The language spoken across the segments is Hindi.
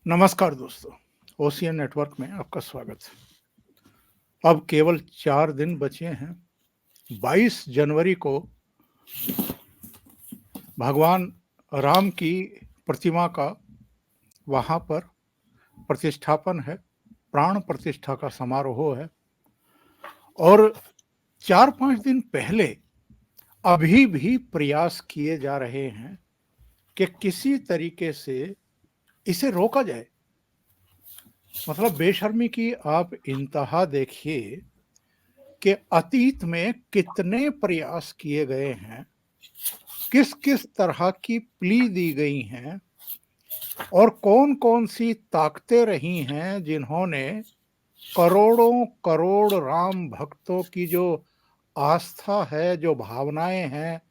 नमस्कार दोस्तों, ओशियन नेटवर्क में आपका स्वागत है। अब केवल 4 दिन बचे हैं। 22 जनवरी को भगवान राम की प्रतिमा का वहाँ पर प्रतिष्ठापन है, प्राण प्रतिष्ठा का समारोह है और 4-5 दिन पहले अभी भी प्रयास किए जा रहे हैं कि किसी तरीके से इसे रोका जाए। मतलब बेशर्मी की आप इंतहा देखिए कि अतीत में कितने प्रयास किए गए हैं, किस-किस तरह की प्ली दी गई हैं और कौन-कौन सी ताकतें रही हैं जिन्होंने करोड़ों करोड़ राम भक्तों की जो आस्था है, जो भावनाएं हैं,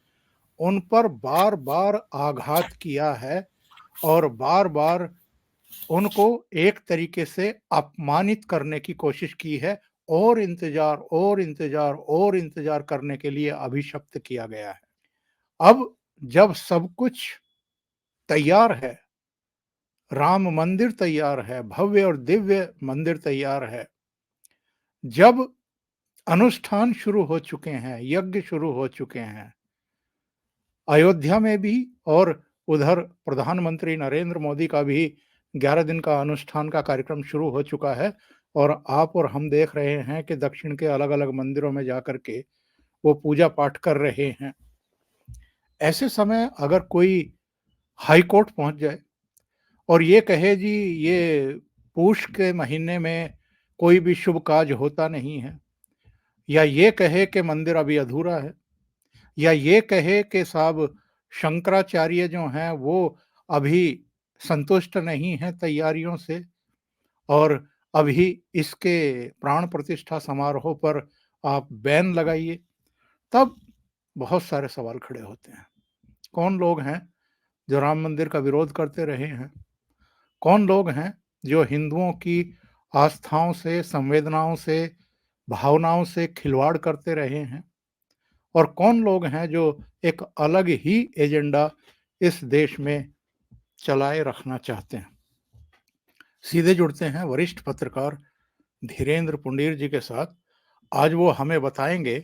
उन पर बार-बार आघात किया है और बार-बार उनको एक तरीके से अपमानित करने की कोशिश की है और इंतजार और इंतजार और इंतजार करने के लिए अभिशप्त किया गया है। अब जब सब कुछ तैयार है, राम मंदिर तैयार है, भव्य और दिव्य मंदिर तैयार है, जब अनुष्ठान शुरू हो चुके हैं, यज्ञ शुरू हो चुके हैं, अयोध्या में भी और उधर प्रधानमंत्री नरेंद्र मोदी का भी 11 दिन का अनुष्ठान का कार्यक्रम शुरू हो चुका है और आप और हम देख रहे हैं कि दक्षिण के अलग-अलग मंदिरों में जाकर के वो पूजा पाठ कर रहे हैं। ऐसे समय अगर कोई हाई कोर्ट पहुंच जाए और ये कहे जी ये पूष के महीने में कोई भी शुभ काज होता नहीं है, या ये कहे कि मंदिर अभी अधूरा है, या ये कहे कि साहब शंकराचार्य जो हैं वो अभी संतुष्ट नहीं हैं तैयारियों से और अभी इसके प्राण प्रतिष्ठा समारोह पर आप बैन लगाइए, तब बहुत सारे सवाल खड़े होते हैं। कौन लोग हैं जो राम मंदिर का विरोध करते रहे हैं? कौन लोग हैं जो हिंदुओं की आस्थाओं से, संवेदनाओं से, भावनाओं से खिलवाड़ करते रहे हैं? और कौन लोग हैं जो एक अलग ही एजेंडा इस देश में चलाए रखना चाहते हैं? सीधे जुड़ते हैं वरिष्ठ पत्रकार धीरेन्द्र पुंडीर जी के साथ। आज वो हमें बताएंगे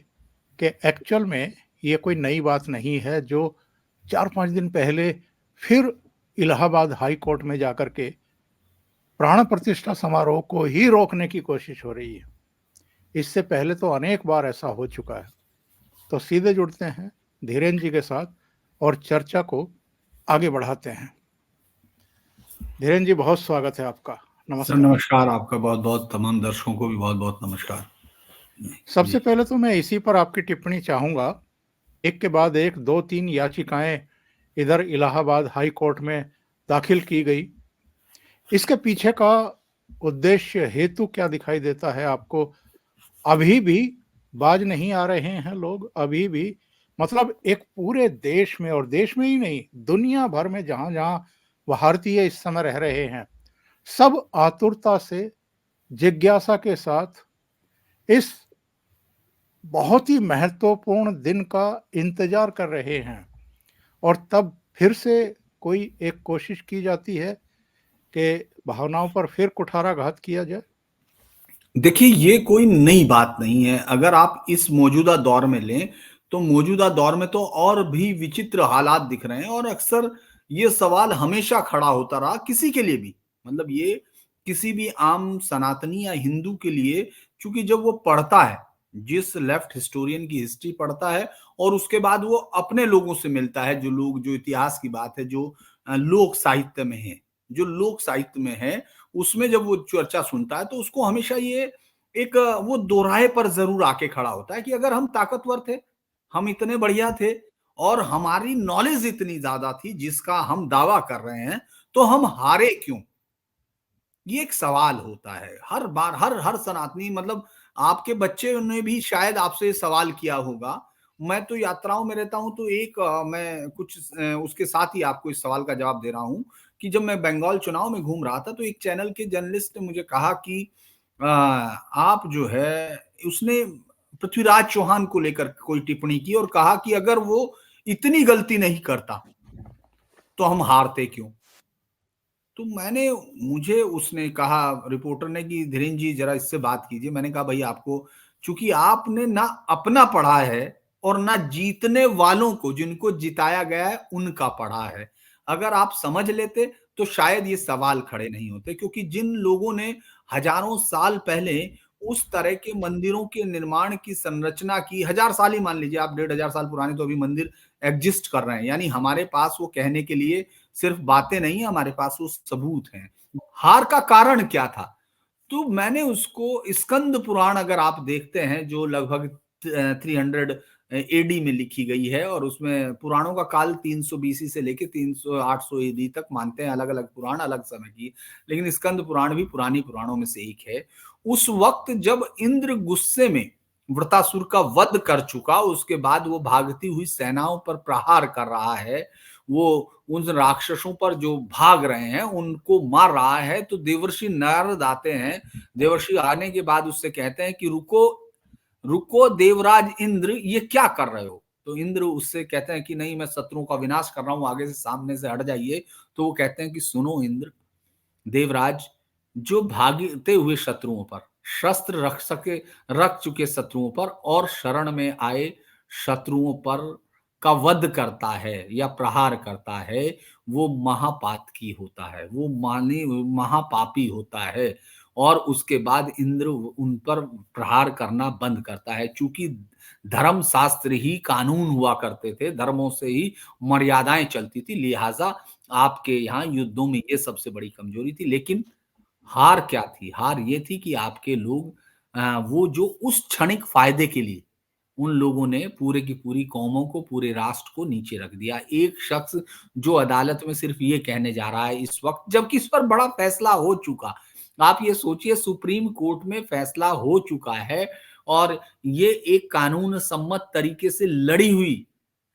कि एक्चुअल में ये कोई नई बात नहीं है जो 4-5 दिन पहले फिर इलाहाबाद हाई कोर्ट में जाकर के प्राण प्रतिष्ठा समारोह को ही रोकने की कोशिश हो रही है। इससे पहले तो अनेक बार ऐसा हो चुका है। तो सीधे जुड़ते हैं धीरेन्द्र जी के साथ और चर्चा को आगे बढ़ाते हैं। धीरेन्द्र जी, बहुत स्वागत है आपका। सर नमस्कार। नमस्कार, आपका बहुत बहुत, तमाम दर्शकों को भी बहुत बहुत नमस्कार। सबसे पहले तो मैं इसी पर आपकी टिप्पणी चाहूंगा। एक के बाद एक 2-3 याचिकाएं इधर इलाहाबाद हाई कोर्ट में दाखिल की गई। इसके पीछे का उद्देश्य, हेतु क्या दिखाई देता है आपको? अभी भी बाज नहीं आ रहे हैं लोग, अभी भी मतलब एक पूरे देश में, और देश में ही नहीं दुनिया भर में जहां जहां भारतीय इस समय रह रहे हैं, सब आतुरता से, जिज्ञासा के साथ इस बहुत ही महत्वपूर्ण दिन का इंतजार कर रहे हैं और तब फिर से कोई एक कोशिश की जाती है कि भावनाओं पर फिर कुठाराघात किया जाए। देखिए, ये कोई नई बात नहीं है। अगर आप इस मौजूदा दौर में लें, तो मौजूदा दौर में तो और भी विचित्र हालात दिख रहे हैं और अक्सर ये सवाल हमेशा खड़ा होता रहा किसी के लिए भी। मतलब ये किसी भी आम सनातनी या हिंदू के लिए, क्योंकि जब वो पढ़ता है, जिस लेफ्ट हिस्टोरियन की हिस्ट्री पढ़ता है और उसके बाद वो अपने लोगों से मिलता है, जो लोग, जो इतिहास की बात है, जो लोक साहित्य में है, जो लोक साहित्य में है, उसमें जब वो चर्चा सुनता है तो उसको हमेशा ये एक वो दोराहे पर जरूर आके खड़ा होता है कि अगर हम ताकतवर थे, हम इतने बढ़िया थे और हमारी नॉलेज इतनी ज्यादा थी जिसका हम दावा कर रहे हैं, तो हम हारे क्यों? ये एक सवाल होता है हर बार, हर हर सनातनी, मतलब आपके बच्चे ने भी शायद आपसे ये सवाल किया होगा। मैं तो यात्राओं में रहता हूं तो एक मैं कुछ उसके साथ ही आपको इस सवाल का जवाब दे रहा हूं कि जब मैं बंगाल चुनाव में घूम रहा था तो एक चैनल के जर्नलिस्ट ने मुझे कहा कि आप जो है उसने पृथ्वीराज चौहान को लेकर कोई टिप्पणी की और कहा कि अगर वो इतनी गलती नहीं करता तो हम हारते क्यों? तो मुझे उसने कहा रिपोर्टर ने कि धीरेन्द्र जी जरा इससे बात कीजिए। मैंने कहा भाई आपको चूंकि आपने ना अपना पढ़ा है और ना जीतने वालों को जिनको जिताया गया है उनका पढ़ा है। अगर आप समझ लेते तो शायद ये सवाल खड़े नहीं होते क्योंकि जिन लोगों ने हजारों साल पहले उस तरह के मंदिरों के निर्माण की संरचना की, हजार साल ही मान लीजिए आप, 1500 साल पुराने तो अभी मंदिर एग्जिस्ट कर रहे हैं, यानी हमारे पास वो कहने के लिए सिर्फ बातें नहीं है, हमारे पास वो सबूत हैं। हार का कारण क्या था? तो मैंने उसको स्कंद पुराण अगर आप देखते हैं जो लगभग 300 एडी में लिखी गई है और उसमें पुराणों का काल 300 बीसी से लेके 300 800 एडी तक मानते हैं, अलग-अलग पुराण अलग समय की, लेकिन स्कंद पुराण भी पुरानी पुराणों में से एक है। उस वक्त जब इंद्र गुस्से में वृतासुर का वध कर चुका, उसके बाद वो भागती हुई सेनाओं पर प्रहार कर रहा है, वो उन राक्षसों पर जो भाग रहे हैं उनको मार रहा है, तो देवर्षि नारद आते हैं। देवर्षि आने के बाद उससे कहते हैं कि रुको रुको देवराज इंद्र, ये क्या कर रहे हो? तो इंद्र उससे कहते हैं कि नहीं मैं शत्रुओं का विनाश कर रहा हूं, आगे से सामने से हट जाइए। तो वो कहते हैं कि सुनो इंद्र देवराज, जो भागते हुए शत्रुओं पर शस्त्र रख चुके शत्रुओं पर और शरण में आए शत्रुओं पर का वध करता है या प्रहार करता है, वो महापातकी होता है, वो माने महापापी होता है। और उसके बाद इंद्र उन पर प्रहार करना बंद करता है। चूंकि धर्म शास्त्र ही कानून हुआ करते थे, धर्मों से ही मर्यादाएं चलती थी, लिहाजा आपके यहाँ युद्धों में ये सबसे बड़ी कमजोरी थी। लेकिन हार क्या थी? हार ये थी कि आपके लोग वो जो उस क्षणिक फायदे के लिए उन लोगों ने पूरे की पूरी कौमों को, पूरे राष्ट्र को नीचे रख दिया। एक शख्स जो अदालत में सिर्फ ये कहने जा रहा है इस वक्त, जबकि इस पर बड़ा फैसला हो चुका। आप ये सोचिए सुप्रीम कोर्ट में फैसला हो चुका है और ये एक कानून सम्मत तरीके से लड़ी हुई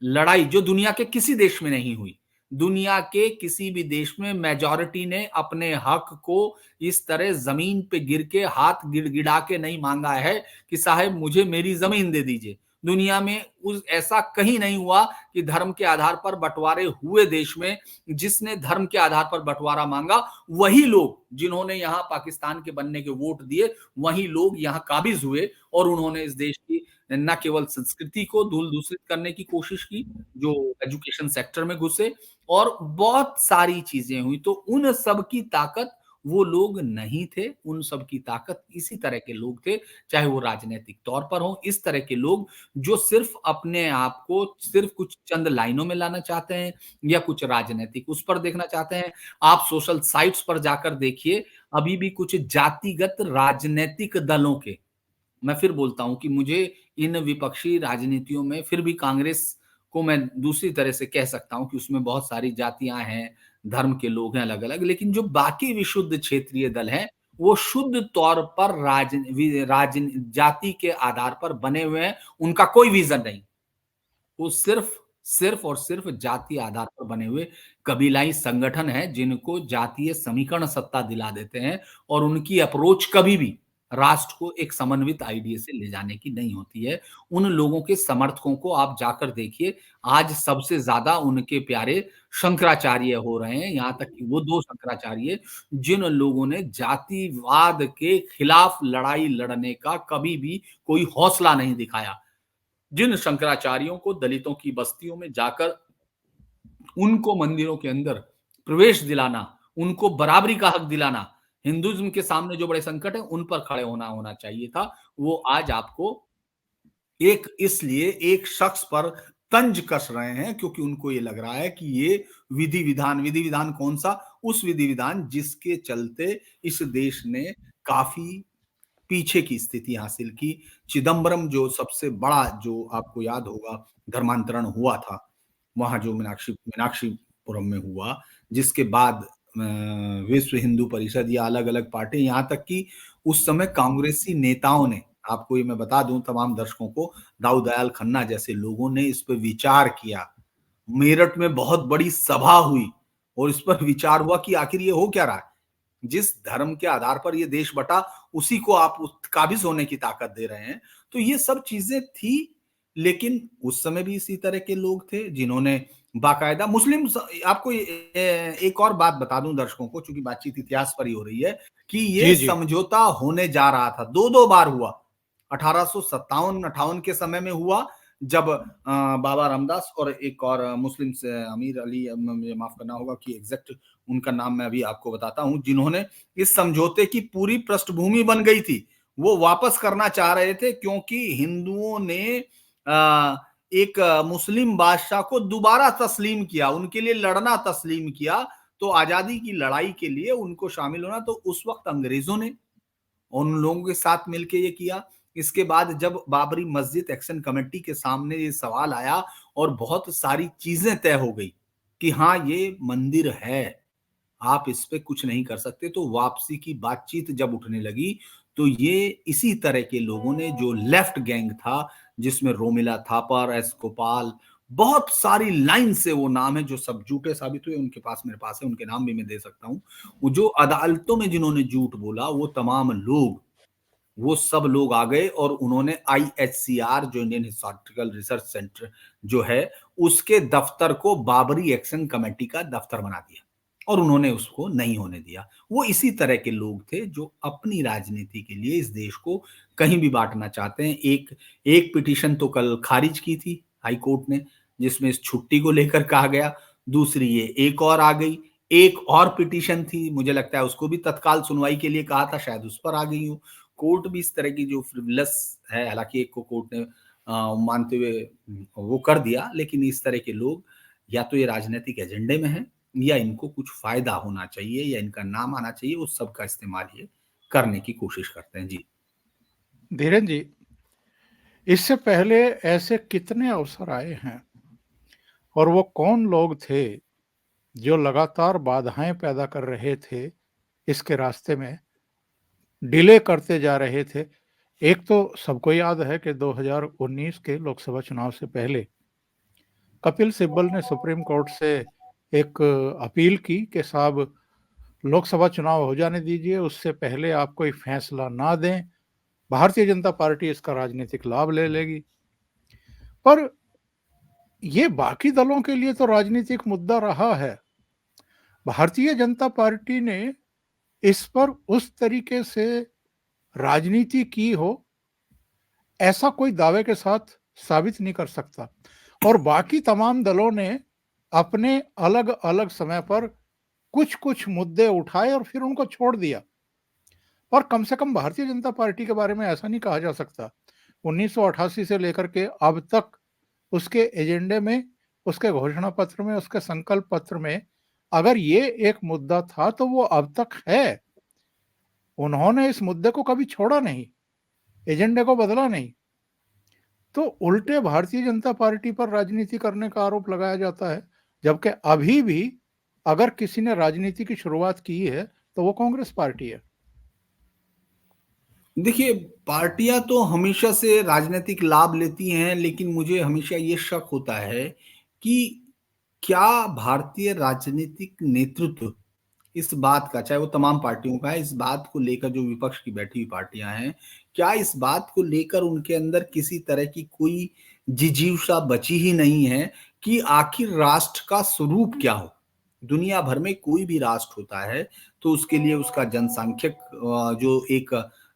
लड़ाई जो दुनिया के किसी देश में नहीं हुई। दुनिया के किसी भी देश में मेजॉरिटी ने अपने हक को इस तरह जमीन पे गिर के हाथ गिड़गिड़ा के नहीं मांगा है कि साहब मुझे मेरी जमीन दे दीजिए। दुनिया में उस ऐसा कहीं नहीं हुआ कि धर्म के आधार पर बंटवारे हुए देश में जिसने धर्म के आधार पर बंटवारा मांगा, वही लोग जिन्होंने यहाँ पाकिस्तान के बनने के वोट दिए, वही लोग यहाँ काबिज हुए और उन्होंने इस देश की न केवल संस्कृति को धूल दूषित करने की कोशिश की, जो एजुकेशन सेक्टर में घुसे और बहुत सारी चीजें हुई। तो उन सब की ताकत वो लोग नहीं थे, उन सब की ताकत इसी तरह के लोग थे, चाहे वो राजनीतिक तौर पर हो, इस तरह के लोग जो सिर्फ अपने आप को सिर्फ कुछ चंद लाइनों में लाना चाहते हैं या कुछ राजनीतिक उस पर देखना चाहते हैं। आप सोशल साइट्स पर जाकर देखिए, अभी भी कुछ जातिगत राजनीतिक दलों के, मैं फिर बोलता हूं कि मुझे इन विपक्षी राजनीतियों में फिर भी कांग्रेस को मैं दूसरी तरह से कह सकता हूं कि उसमें बहुत सारी जातियां हैं, धर्म के लोग हैं अलग-अलग, लेकिन जो बाकी विशुद्ध क्षेत्रीय दल हैं, वो शुद्ध तौर पर जाति के आधार पर बने हुए हैं, उनका कोई विजन नहीं। वो सिर्फ सिर्फ और सिर्फ जातीय आधार पर बने हुए कबीलाई संगठन है जिनको जातीय समीकरण सत्ता दिला देते हैं और उनकी अप्रोच कभी भी राष्ट्र को एक समन्वित आईडिया से ले जाने की नहीं होती है। उन लोगों के समर्थकों को आप जाकर देखिए, आज सबसे ज्यादा उनके प्यारे शंकराचार्य हो रहे हैं, यहाँ तक कि वो 2 शंकराचार्य जिन लोगों ने जातिवाद के खिलाफ लड़ाई लड़ने का कभी भी कोई हौसला नहीं दिखाया। जिन शंकराचार्यों को दलितों की बस्तियों में जाकर उनको मंदिरों के अंदर प्रवेश दिलाना, उनको बराबरी का हक दिलाना, हिंदुइज्म के सामने जो बड़े संकट है उन पर खड़े होना होना चाहिए था, वो आज आपको एक इसलिए एक शख्स पर तंज कस रहे हैं क्योंकि उनको ये लग रहा है कि ये विधि विधान कौन सा? उस विधि विधान जिसके चलते इस देश ने काफी पीछे की स्थिति हासिल की। चिदंबरम जो सबसे बड़ा जो आपको याद होगा धर्मांतरण हुआ था, वहाँ जो मीनाक्षीपुरम में हुआ, जिसके बाद विश्व हिंदू परिषद या अलग-अलग पार्टी यहाँ तक कि उस समय कांग्रेसी नेताओं ने, आपको ये मैं बता दूं तमाम दर्शकों को, दाऊद दयाल खन्ना जैसे लोगों ने इस पे विचार किया। मेरठ में बहुत बड़ी सभा हुई और इस पर विचार हुआ कि आखिर ये हो क्या रहा है। जिस धर्म के आधार पर ये देश बटा, उसी को आप काबिज होने की ताकत दे रहे हैं। तो ये सब चीजें थी, लेकिन उस समय भी इसी तरह के लोग थे जिन्होंने बाकायदा मुस्लिम आपको एक और बात बता दूं दर्शकों को, चूंकि बातचीत इतिहास पर ही हो रही है, कि ये जी, जी। समझौता होने जा रहा था, दो दो बार हुआ। 1857-58 के समय में हुआ, जब बाबा रामदास और एक और मुस्लिम से अमीर अली, मुझे माफ करना होगा कि एग्जैक्ट उनका नाम मैं अभी आपको बताता हूं, जिन्होंने इस समझौते की पूरी पृष्ठभूमि बन गई थी, वो वापस करना चाह रहे थे, क्योंकि हिंदुओं ने एक मुस्लिम बादशाह को दोबारा तस्लीम किया, उनके लिए लड़ना तस्लीम किया। तो आजादी की लड़ाई के लिए उनको शामिल होना, तो उस वक्त अंग्रेजों ने उन लोगों के साथ मिलकर ये किया। इसके बाद जब बाबरी मस्जिद एक्शन कमेटी के सामने ये सवाल आया और बहुत सारी चीजें तय हो गई कि हाँ ये मंदिर है, आप इस पे कुछ नहीं कर सकते, तो वापसी की बातचीत जब उठने लगी, तो ये इसी तरह के लोगों ने, जो लेफ्ट गैंग था, जिसमें रोमिला थापर, एस गोपाल, बहुत सारी लाइन से वो नाम है जो सब झूठे साबित हुए, उनके पास मेरे पास है, उनके नाम भी मैं दे सकता हूं। वो जो अदालतों में जिन्होंने झूठ बोला, वो तमाम लोग, वो सब लोग आ गए और उन्होंने आईएचसीआर, जो इंडियन हिस्टोरिकल रिसर्च सेंटर जो है, उसके दफ्तर को बाबरी एक्शन कमेटी का दफ्तर बना दिया और उन्होंने उसको नहीं होने दिया। वो इसी तरह के लोग थे जो अपनी राजनीति के लिए इस देश को कहीं भी बांटना चाहते हैं। एक एक पिटीशन तो कल खारिज की थी हाई कोर्ट ने, जिसमें इस छुट्टी को लेकर कहा गया। दूसरी ये एक और आ गई, एक और पिटीशन थी, मुझे लगता है उसको भी तत्काल सुनवाई के लिए कहा था, शायद उस पर आ गई हो। कोर्ट भी इस तरह की जो फ्रिवलेस है, हालांकि एक को कोर्ट ने मानते हुए वो कर दिया, लेकिन इस तरह के लोग या तो ये राजनीतिक एजेंडे में हैं, या इनको कुछ फायदा होना चाहिए, या इनका नाम आना चाहिए, उस सब का इस्तेमाल ये करने की कोशिश करते हैं। जी धीरेन जी, इससे पहले ऐसे कितने अवसर आए हैं और वो कौन लोग थे जो लगातार बाधाएं पैदा कर रहे थे, इसके रास्ते में डिले करते जा रहे थे। एक तो सबको याद है कि 2019 के लोकसभा चुनाव से पहले कपिल सिब्बल ने सुप्रीम कोर्ट से एक अपील की कि साहब लोकसभा चुनाव हो जाने दीजिए, उससे पहले आप कोई फैसला ना दें, भारतीय जनता पार्टी इसका राजनीतिक लाभ ले लेगी। पर ये बाकी दलों के लिए तो राजनीतिक मुद्दा रहा है। भारतीय जनता पार्टी ने इस पर उस तरीके से राजनीति की हो, ऐसा कोई दावे के साथ साबित नहीं कर सकता। और बाकी तमाम दलों ने अपने अलग अलग समय पर कुछ कुछ मुद्दे उठाए और फिर उनको छोड़ दिया। और कम से कम भारतीय जनता पार्टी के बारे में ऐसा नहीं कहा जा सकता। 1988 से लेकर के अब तक उसके एजेंडे में, उसके घोषणा पत्र में, उसके संकल्प पत्र में अगर ये एक मुद्दा था तो वो अब तक है। उन्होंने इस मुद्दे को कभी छोड़ा नहीं, एजेंडे को बदला नहीं। तो उल्टे भारतीय जनता पार्टी पर राजनीति करने का आरोप लगाया जाता है, जबकि अभी भी अगर किसी ने राजनीति की शुरुआत की है तो वो कांग्रेस पार्टी है। देखिए, पार्टियां तो हमेशा से राजनीतिक लाभ लेती हैं, लेकिन मुझे हमेशा ये शक होता है कि क्या भारतीय राजनीतिक नेतृत्व इस बात का, चाहे वो तमाम पार्टियों का है, इस बात को लेकर, जो विपक्ष की बैठी हुई पार्टियां हैं, क्या इस बात को लेकर उनके अंदर किसी तरह की कोई जिजीविषा बची ही नहीं है कि आखिर राष्ट्र का स्वरूप क्या हो। दुनिया भर में कोई भी राष्ट्र होता है तो उसके लिए उसका जनसांख्यिक जो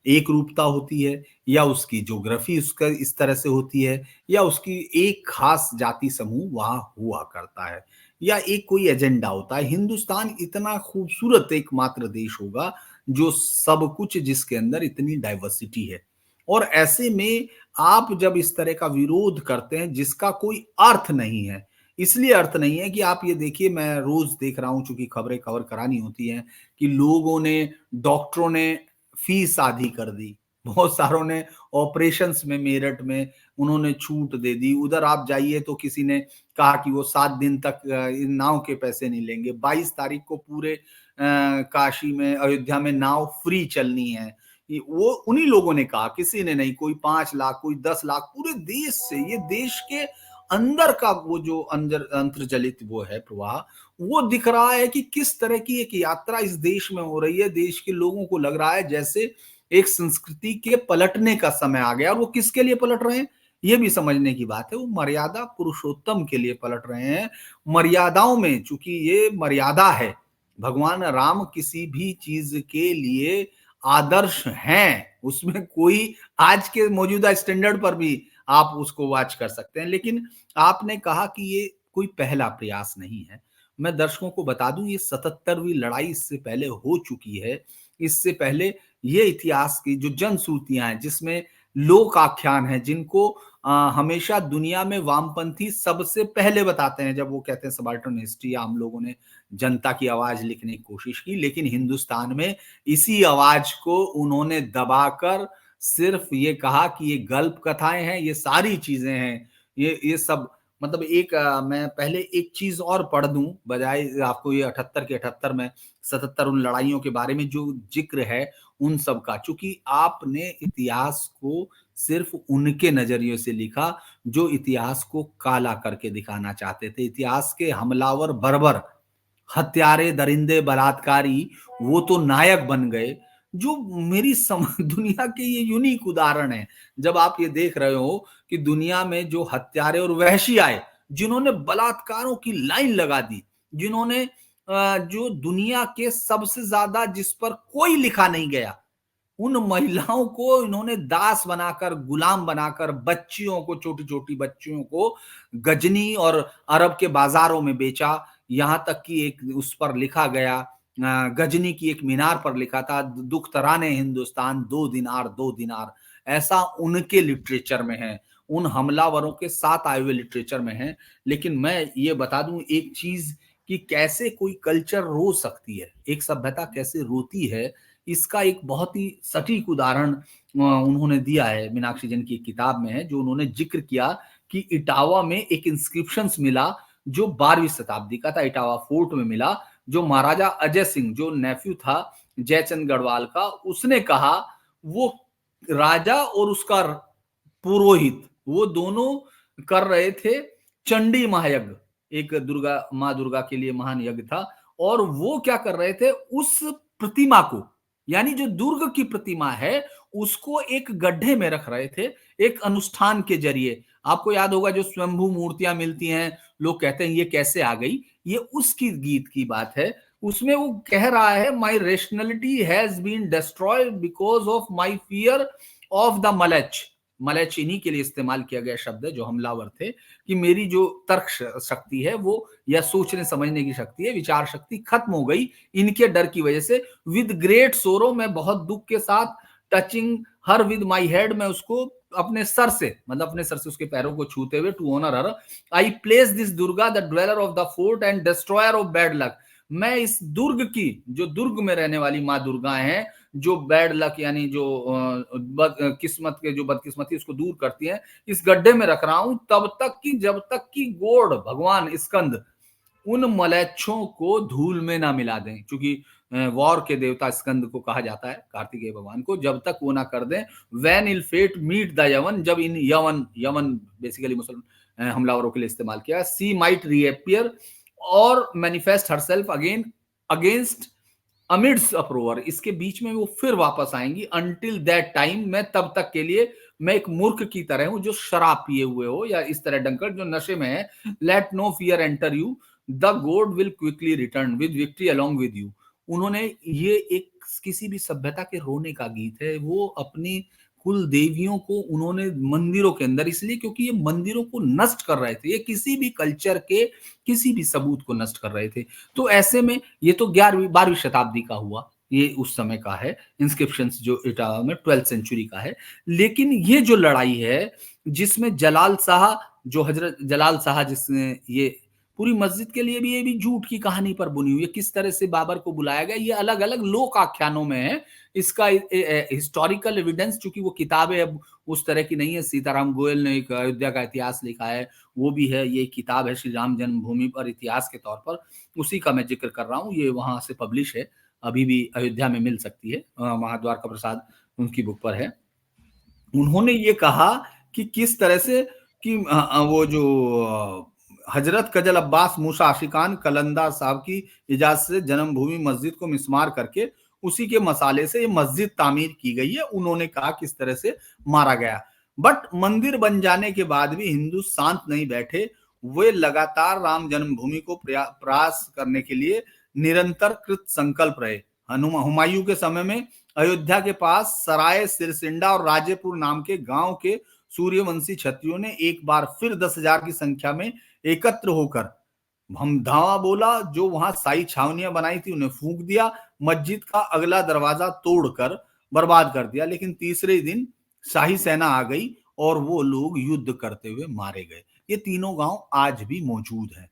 एक रूपता होती है, या उसकी ज्योग्राफी उसका इस तरह से होती है, या उसकी एक खास जाति समूह वहां हुआ करता है, या एक कोई एजेंडा होता है। हिंदुस्तान इतना खूबसूरत एकमात्र देश होगा जो सब कुछ, जिसके अंदर इतनी डाइवर्सिटी है। और ऐसे में आप जब इस तरह का विरोध करते हैं जिसका कोई अर्थ नहीं है, इसलिए अर्थ नहीं है कि आप ये देखिए, मैं रोज देख रहा हूं, चूंकि खबरें कवर करानी होती हैं, कि लोगों ने, डॉक्टरों ने फीस आधी कर दी, बहुत सारों ने ऑपरेशंस में, मेरठ में उन्होंने छूट दे दी। उधर आप जाइए तो किसी ने कहा कि वो 7 दिन तक इन नाव के पैसे नहीं लेंगे। 22 तारीख को पूरे काशी में, अयोध्या में नाव फ्री चलनी है। वो उन्हीं लोगों ने कहा, किसी ने नहीं। कोई 5 लाख, कोई 10 लाख, पूरे देश से, ये देश के अंदर का वो जो अंदर अंतर्जलित वो है प्रवाह, वो दिख रहा है कि किस तरह की एक यात्रा इस देश में हो रही है। देश के लोगों को लग रहा है जैसे एक संस्कृति के पलटने का समय आ गया, और वो किसके लिए पलट रहे हैं ये भी समझने की बात है। वो मर्यादा पुरुषोत्तम के लिए पलट रहे हैं। मर्यादाओं में, चूंकि ये मर्यादा है, भगवान राम किसी भी चीज के लिए आदर्श हैं, उसमें कोई आज के मौजूदा स्टैंडर्ड पर भी आप उसको वॉच कर सकते हैं। लेकिन आपने कहा कि ये कोई पहला प्रयास नहीं है। मैं दर्शकों को बता दूं, ये 77वीं लड़ाई इससे पहले हो चुकी है। इससे पहले ये इतिहास की जो जनश्रुतियां हैं, जिसमें लोक आख्यान है, जिनको हमेशा दुनिया में वामपंथी सबसे पहले बताते हैं, जब वो कहते हैं सबाल्टर्न हिस्ट्री, या हम लोगों ने जनता की आवाज लिखने की कोशिश की, लेकिन हिंदुस्तान में इसी आवाज को उन्होंने दबाकर सिर्फ ये कहा कि ये गल्प कथाएं हैं, ये सारी चीजें हैं, ये सब मतलब एक मैं पहले एक चीज और पढ़ दूं, बजाय आपको ये 78 के 78 में 77 उन लड़ाइयों के बारे में जो जिक्र है उन सब का, चूंकि आपने इतिहास को सिर्फ उनके नजरिए से लिखा जो इतिहास को काला करके दिखाना चाहते थे। इतिहास के हमलावर बर्बर, हत्यारे, दरिंदे, बलात्कारी, वो तो नायक बन गए। जो मेरी दुनिया के ये यूनिक उदाहरण है, जब आप ये देख रहे हो कि दुनिया में जो हत्यारे और वहशी आए, जिन्होंने बलात्कारों की लाइन लगा दी, जिन्होंने जो दुनिया के सबसे ज्यादा, जिस पर कोई लिखा नहीं गया, उन महिलाओं को इन्होंने दास बनाकर, गुलाम बनाकर, बच्चियों को, छोटी छोटी बच्चियों को गजनी और अरब के बाजारों में बेचा। यहां तक कि एक उस पर लिखा गया, गजनी की एक मीनार पर लिखा था, दुख तराने हिंदुस्तान 2 दिनार 2 दिनार। ऐसा उनके लिटरेचर में है, उन हमलावरों के साथ आए हुए लिटरेचर में है। लेकिन मैं ये बता दूं एक चीज, कि कैसे कोई कल्चर रो सकती है, एक सभ्यता कैसे रोती है, इसका एक बहुत ही सटीक उदाहरण उन्होंने दिया है। मीनाक्षी जैन की एक किताब में है, जो उन्होंने जिक्र किया कि इटावा में एक इंस्क्रिप्शन मिला जो 12वीं शताब्दी का था, इटावा फोर्ट में मिला, जो महाराजा अजय सिंह, जो नेफ्यू था जयचंद गढ़वाल का, उसने कहा, वो राजा और उसका पुरोहित, वो दोनों कर रहे थे चंडी महायज्ञ, एक माँ दुर्गा के लिए महान यज्ञ था। और वो क्या कर रहे थे, उस प्रतिमा को, यानी जो दुर्ग की प्रतिमा है, उसको एक गड्ढे में रख रहे थे, एक अनुष्ठान के जरिए। आपको याद होगा जो स्वयंभू मूर्तियां मिलती हैं, लोग कहते हैं ये कैसे आ गई, ये उसकी गीत की बात है। उसमें वो कह रहा है, my rationality has been destroyed because of my fear of the मलेच। मलेच इन्हीं के लिए इस्तेमाल किया गया शब्द है, जो हमलावर थे, कि मेरी जो तर्क शक्ति है, वो या सोचने समझने की शक्ति है, विचार शक्ति खत्म हो गई इनके डर की वजह से। विद ग्रेट सोरो, मैं बहुत दुख के साथ, touching her with my head, मैं उसको अपने सर से, मतलब अपने सर से उसके पैरों को छूते हुए, to honour her, I place this Durga the dweller of the fort and destroyer of bad luck. मैं इस दुर्ग की, जो दुर्ग में रहने वाली माँ दुर्गा हैं, जो बैड लक यानी जो किस्मत के, जो बदकिस्मती उसको दूर करती है, इस गड्ढे में रख रहा हूं तब तक कि जब तक कि गॉड, भगवान स्कंद, उन मलेच्छों को धूल में ना मिला दें। क्योंकि वॉर के देवता स्कंद को कहा जाता है, कार्तिकेय भगवान को, जब तक वो ना कर दें, when ill fate meet the Yavan, जब इन यवन, यवन बेसिकली मुसलमान हमलावरों के लिए इस्तेमाल किया, सी माइट रीअपियर और manifest herself again against amidst approver, इसके बीच में वो फिर वापस आएंगी। अंटिल दैट टाइम, मैं तब तक के लिए, मैं एक मूर्ख की तरह हूं जो शराब पिए हुए हो, या इस तरह डंकर जो नशे में है। Let no fear enter you, the god will quickly return with victory along with you. उन्होंने ये एक किसी भी सभ्यता के रोने का गीत है। वो अपनी कुल देवियों को उन्होंने मंदिरों के अंदर, इसलिए क्योंकि ये मंदिरों को नष्ट कर रहे थे, ये किसी भी कल्चर के किसी भी सबूत को नष्ट कर रहे थे। तो ऐसे में ये तो 11वीं 12वीं शताब्दी का हुआ, ये उस समय का है, इंस्क्रिप्शंस जो इटावा में 12th सेंचुरी का है। लेकिन ये जो लड़ाई है, जिसमें जलाल शाह, जो हजरत जलाल शाह, जिसने ये पूरी मस्जिद के लिए भी, ये भी झूठ की कहानी पर बुनी हुई है, किस तरह से बाबर को बुलाया गया, ये अलग अलग लोक आख्यानों में है। इसका हिस्टोरिकल एविडेंस, चूंकि वो किताबें अब उस तरह की नहीं है, सीताराम गोयल ने एक अयोध्या का इतिहास लिखा है, वो भी है, ये किताब है श्री राम जन्मभूमि पर इतिहास के तौर पर, उसी का मैं जिक्र कर रहा हूँ। ये वहां से पब्लिश है, अभी भी अयोध्या में मिल सकती है, महाद्वारका प्रसाद उनकी बुक पर है। उन्होंने ये कहा कि किस तरह से कि वो जो हजरत कजल अब्बास मूसा आशिकान कलंदर साहब की इजाजत से जन्मभूमि मस्जिद को मिस्मार करके उसी के मसाले से ये मस्जिद तामीर की गई है। उन्होंने कहा किस तरह से मारा गया। बट मंदिर बन जाने के बाद भी हिंदू शांत नहीं बैठे। वे लगातार राम जन्मभूमि को प्रयास करने के लिए निरंतर कृत संकल्प रहे। हुमायूं के समय में अयोध्या के पास सराय सिरसिंडा और राजेपुर नाम के गांव के सूर्यवंशी क्षत्रियों ने एक बार फिर 10,000 की संख्या में एकत्र होकर हम धावा बोला। जो वहां साई छावनियां बनाई थी उन्हें फूंक दिया, मस्जिद का अगला दरवाजा तोड़कर बर्बाद कर दिया। लेकिन तीसरे दिन शाही सेना आ गई और वो लोग युद्ध करते हुए मारे गए। ये तीनों गांव आज भी मौजूद है।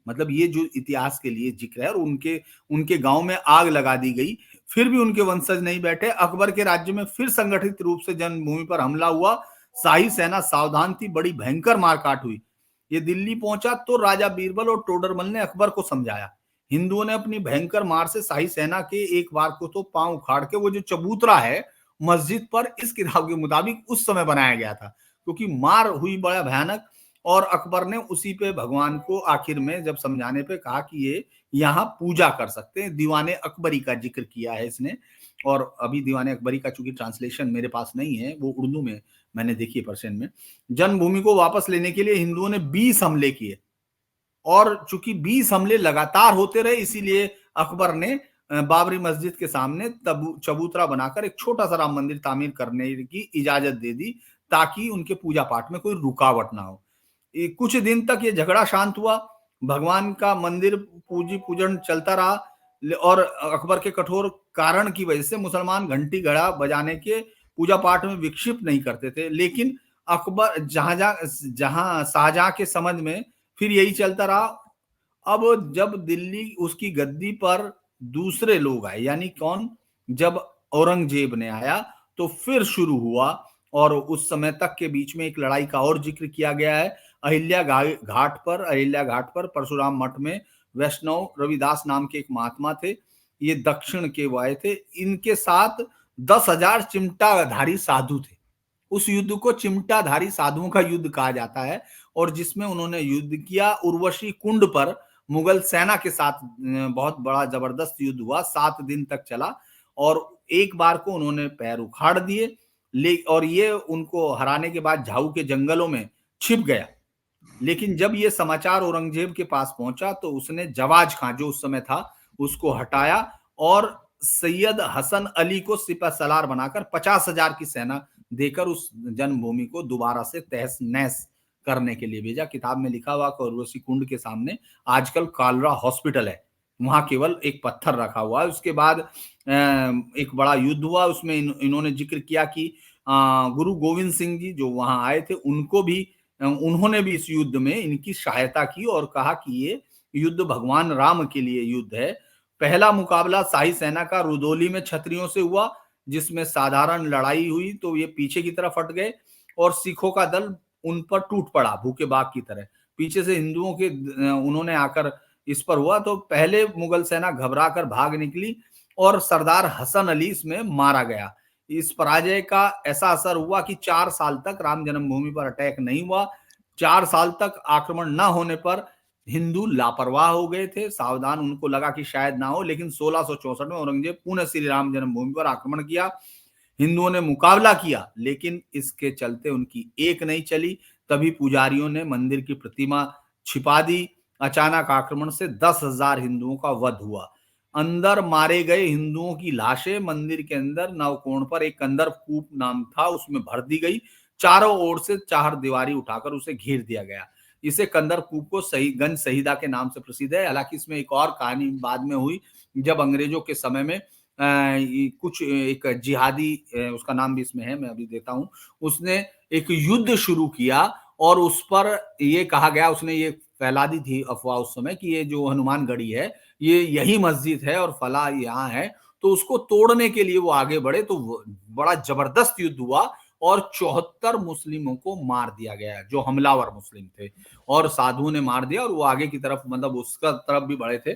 मतलब ये जो इतिहास के लिए जिक्र है। और उनके उनके गांव में आग लगा दी गई, फिर भी उनके वंशज नहीं बैठे। अकबर के राज्य में फिर संगठित रूप से जन्मभूमि पर हमला हुआ। शाही सेना सावधान थी, बड़ी भयंकर मारकाट हुई। ये दिल्ली पहुंचा तो राजा बीरबल और टोडरमल ने अकबर को समझाया। हिंदुओं ने अपनी भयंकर मार से शाही सेना के एक बार को तो पांव उखाड़ के वो जो चबूतरा है मस्जिद पर, इस किताब के मुताबिक उस समय बनाया गया था, क्योंकि मार हुई बड़ा भयानक। और अकबर ने उसी पे भगवान को आखिर में जब समझाने पे कहा कि ये यहाँ पूजा कर सकते हैं। दीवाने अकबरी का जिक्र किया है इसने। और अभी दीवाने अकबरी का चूंकि ट्रांसलेशन मेरे पास नहीं है, वो उर्दू में मैंने देखी है पर्शियन में। जन्मभूमि को वापस लेने के लिए हिंदुओं ने 20 हमले किए। और चूंकि 20 हमले लगातार होते रहे, इसीलिए अकबर ने बाबरी मस्जिद के सामने चबूतरा बनाकर एक छोटा सा राम मंदिर तामीर करने की इजाजत दे दी, ताकि उनके पूजा पाठ में कोई रुकावट ना हो। कुछ दिन तक ये झगड़ा शांत हुआ। भगवान का मंदिर पूजन चलता रहा। और अकबर के कठोर कारण की वजह से मुसलमान घंटी घड़ा बजाने के पूजा पाठ में विक्षिप्त नहीं करते थे। लेकिन अकबर जहां शाहजहां के समझ में फिर यही चलता रहा। अब जब दिल्ली उसकी गद्दी पर दूसरे लोग आए, यानी कौन, जब औरंगजेब ने आया तो फिर शुरू हुआ। और उस समय तक के बीच में एक लड़ाई का और जिक्र किया गया है। अहिल्या घाट पर परशुराम मठ में वैष्णव रविदास नाम के एक महात्मा थे। ये दक्षिण के वो आए थे। इनके साथ 10,000 चिमटाधारी साधु थे। उस युद्ध को चिमटाधारी साधुओं का युद्ध कहा जाता है। और जिसमें उन्होंने युद्ध किया उर्वशी कुंड पर मुगल सेना के साथ। बहुत बड़ा जबरदस्त युद्ध हुआ, 7 दिन तक चला। और एक बार को उन्होंने पैर उखाड़ दिए। और ये उनको हराने के बाद झाऊ के जंगलों में छिप गया। लेकिन जब ये समाचार औरंगजेब के पास पहुंचा तो उसने जवाज खां, जो उस समय था, उसको हटाया और सैयद हसन अली को सिपह सलार बनाकर 50,000 की सेना देकर उस जन्मभूमि को दोबारा से तहस नहस करने के लिए भेजा। किताब में लिखा हुआ उर्वशी कुंड के सामने आजकल कालरा हॉस्पिटल है, वहां केवल एक पत्थर रखा हुआ है। उसके बाद एक बड़ा युद्ध हुआ। उसमें इन्होंने जिक्र किया कि गुरु गोविंद सिंह जी जो वहां आए थे, उन्होंने भी इस युद्ध में इनकी सहायता की और कहा कि ये युद्ध भगवान राम के लिए युद्ध है। पहला मुकाबला शाही सेना का रुदौली में क्षत्रियों से हुआ, जिसमें साधारण लड़ाई हुई तो ये पीछे की तरफ हट गए और सिखों का दल उन पर टूट पड़ा भूखे बाघ की तरह। पीछे से हिंदुओं के उन्होंने आकर इस पर हुआ तो पहले मुगल सेना घबरा कर भाग निकली और सरदार हसन अली इसमें मारा गया। इस पराजय का ऐसा असर हुआ कि 4 साल तक राम जन्मभूमि पर अटैक नहीं हुआ। 4 साल तक आक्रमण न होने पर हिंदू लापरवाह हो गए थे, सावधान। उनको लगा कि शायद ना हो। लेकिन 1664 में औरंगजेब पुनः श्री राम जन्मभूमि पर आक्रमण किया। हिंदुओं ने मुकाबला किया, लेकिन इसके चलते उनकी एक नहीं चली। तभी पुजारियों ने मंदिर की प्रतिमा छिपा दी। अचानक आक्रमण से 10,000 हिंदुओं का वध हुआ। अंदर मारे गए हिंदुओं की लाशें मंदिर के अंदर नवकोण पर एक कंदर कूप नाम था, उसमें भर दी गई। चारों ओर से चार दीवारी उठाकर उसे घेर दिया गया। इसे कंदर कूप को गंज शहीदा के नाम से प्रसिद्ध है। हालांकि इसमें एक और कहानी बाद में हुई, जब अंग्रेजों के समय में कुछ एक जिहादी, उसका नाम भी इसमें है, मैं अभी देता हूं, उसने एक युद्ध शुरू किया और उस पर यह कहा गया, उसने ये फैला दी थी अफवाह उस समय कि ये जो हनुमान गढ़ी है ये यही मस्जिद है और फला यहाँ है। तो उसको तोड़ने के लिए वो आगे बढ़े तो बड़ा जबरदस्त युद्ध हुआ और 74 मुस्लिमों को मार दिया गया, जो हमलावर मुस्लिम थे, और साधुओं ने मार दिया। और वो आगे की तरफ, मतलब उसका तरफ भी बढ़े थे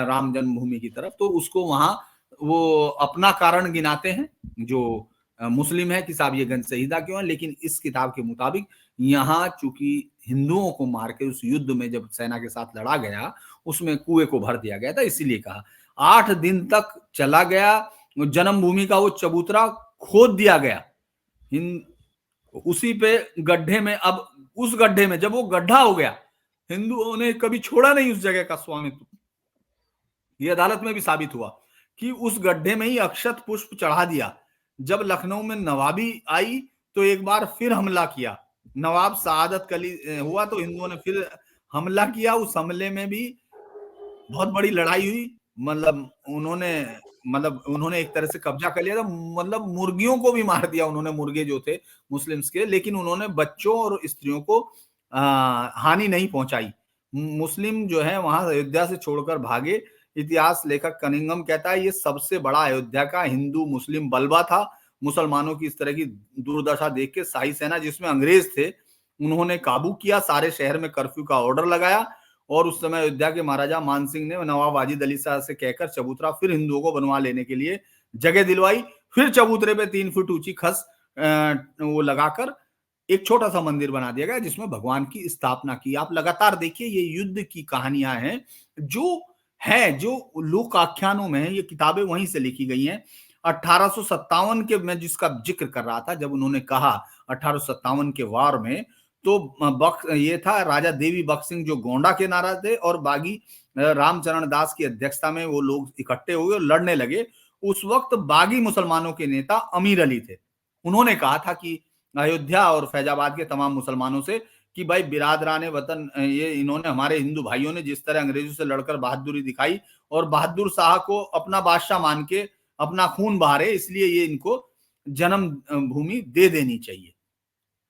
राम जन्मभूमि की तरफ। तो उसको वहां वो अपना कारण गिनाते हैं, जो मुस्लिम है कि साहब ये गन शहीदा क्यों है, लेकिन इस किताब के मुताबिक यहाँ चूंकि हिंदुओं को मार के उस युद्ध में जब सेना के साथ लड़ा गया, उसमें कुएं को भर दिया गया था, इसीलिए कहा। 8 दिन तक चला गया, जन्मभूमि का वो चबूतरा खोद दिया गया, उसी पे गड्ढे में। अब उस गड्ढे में जब वो गड्ढा हो गया, हिंदुओं ने कभी छोड़ा नहीं उस जगह का स्वामित्व। ये अदालत में भी साबित हुआ कि उस गड्ढे में ही अक्षत पुष्प चढ़ा दिया। जब लखनऊ में नवाबी आई तो एक बार फिर हमला किया, नवाब सआदत अली हुआ तो हिंदुओं ने फिर हमला किया। उस हमले में भी बहुत बड़ी लड़ाई हुई, मतलब उन्होंने एक तरह से कब्जा कर लिया था, मतलब मुर्गियों को भी मार दिया उन्होंने, मुर्गे जो थे मुस्लिम्स के, लेकिन उन्होंने बच्चों और स्त्रियों को हानि नहीं पहुंचाई। मुस्लिम जो है वहां अयोध्या से छोड़कर भागे। इतिहास लेखक कनिंघम कहता है ये सबसे बड़ा अयोध्या का हिंदू मुस्लिम बलवा था। मुसलमानों की इस तरह की दुर्दशा देख के शाही सेना, जिसमें अंग्रेज थे, उन्होंने काबू किया, सारे शहर में कर्फ्यू का ऑर्डर लगाया। और उस समय अयोध्या के महाराजा मान सिंह ने नवाब वाजिद अली शाह से कहकर चबूतरा फिर हिंदुओं को बनवा लेने के लिए जगह दिलवाई। फिर चबूतरे पे 3 फुट ऊंची खस वो लगाकर एक छोटा सा मंदिर बना दिया गया, जिसमें भगवान की स्थापना की। आप लगातार देखिए, ये युद्ध की कहानियां हैं जो लोक आख्यानों में है, ये किताबें वहीं से लिखी गई हैं। 1857 के मैं जिसका जिक्र कर रहा था, जब उन्होंने कहा 1857 के वार में, तो ये था राजा देवी बख्श सिंह जो गोंडा के नारा थे, और बागी रामचरण दास की अध्यक्षता में वो लोग इकट्ठे हुए और लड़ने लगे। उस वक्त बागी मुसलमानों के नेता अमीर अली थे। उन्होंने कहा था कि अयोध्या और फैजाबाद के तमाम मुसलमानों से कि भाई बिरादरान वतन, ये इन्होंने, हमारे हिंदू भाइयों ने जिस तरह अंग्रेजों से लड़कर बहादुरी दिखाई और बहादुर शाह को अपना बादशाह मान के अपना खून बहा रहे, इसलिए ये इनको जन्म भूमि दे देनी चाहिए।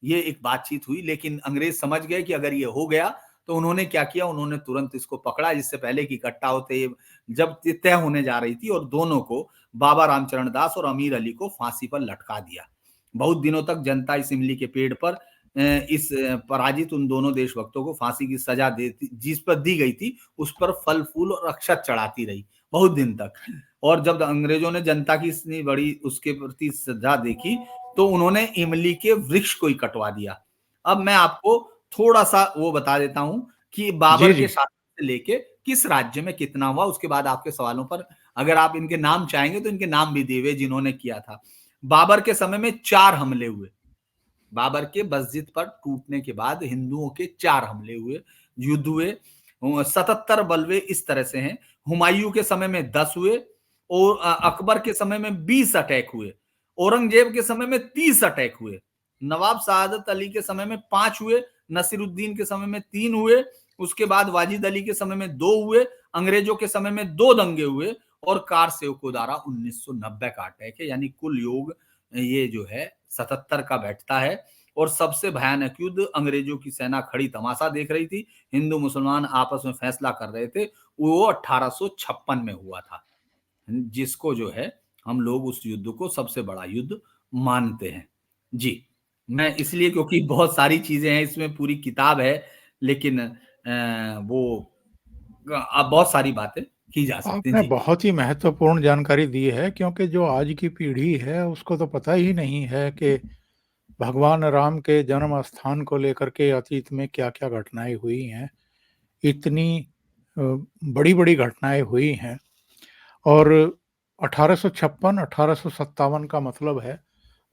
ये एक बातचीत हुई, लेकिन अंग्रेज समझ गए कि अगर ये हो गया तो उन्होंने क्या किया, उन्होंने तुरंत इसको पकड़ा, जिससे पहले कि इकट्ठा होते जब तय होने जा रही थी, और दोनों को, बाबा रामचरण दास और अमीर अली को, फांसी पर लटका दिया। बहुत दिनों तक जनता इस इमली के पेड़ पर इस पराजित उन दोनों देशभक्तों को फांसी की सजा देती, जिस पर दी गई थी, उस पर फल फूल और अक्षत चढ़ाती रही बहुत दिन तक। और जब अंग्रेजों ने जनता की इतनी बड़ी उसके प्रति श्रद्धा देखी, तो उन्होंने इमली के वृक्ष को ही कटवा दिया। अब मैं आपको थोड़ा सा वो बता देता हूं कि बाबर के शासन से लेके किस राज्य में कितना हुआ, उसके बाद आपके सवालों पर अगर आप इनके नाम चाहेंगे तो इनके नाम भी दिए हुए जिन्होंने किया था। बाबर के समय में 4 हमले हुए। बाबर के मस्जिद पर टूटने के बाद हिंदुओं के 4 हमले हुए, युद्ध हुए। 77 बलवे इस तरह से हैं। हुमायूं के समय में 10 हुए, और अकबर के समय में 20 अटैक हुए। औरंगजेब के समय में 30 अटैक हुए। नवाब सआदत अली के समय में 5 हुए। नसीरुद्दीन के समय में 3 हुए। उसके बाद वाजिद अली के समय में 2 हुए। अंग्रेजों के समय में 2 दंगे हुए, और कार सेवकों द्वारा 1990 का अटैक है। यानी कुल योग ये जो है 77 का बैठता है। और सबसे भयानक युद्ध, अंग्रेजों की सेना खड़ी तमाशा देख रही थी, हिंदू मुसलमान आपस में फैसला कर रहे थे, वो 1856 में हुआ था, जिसको जो है हम लोग उस युद्ध को सबसे बड़ा युद्ध मानते हैं। जी, मैं इसलिए, क्योंकि बहुत सारी चीजें हैं इसमें, पूरी किताब है, लेकिन वो अब बहुत सारी बातें की जा सकती हैं। आपने जी, बहुत ही महत्वपूर्ण जानकारी दी है, क्योंकि जो आज की पीढ़ी है उसको तो पता ही नहीं है कि भगवान राम के जन्म स्थान को लेकर के अतीत में क्या-क्या घटनाएं हुई हैं। इतनी बड़ी-बड़ी घटनाएं हुई हैं। और 1856 1857 का मतलब है,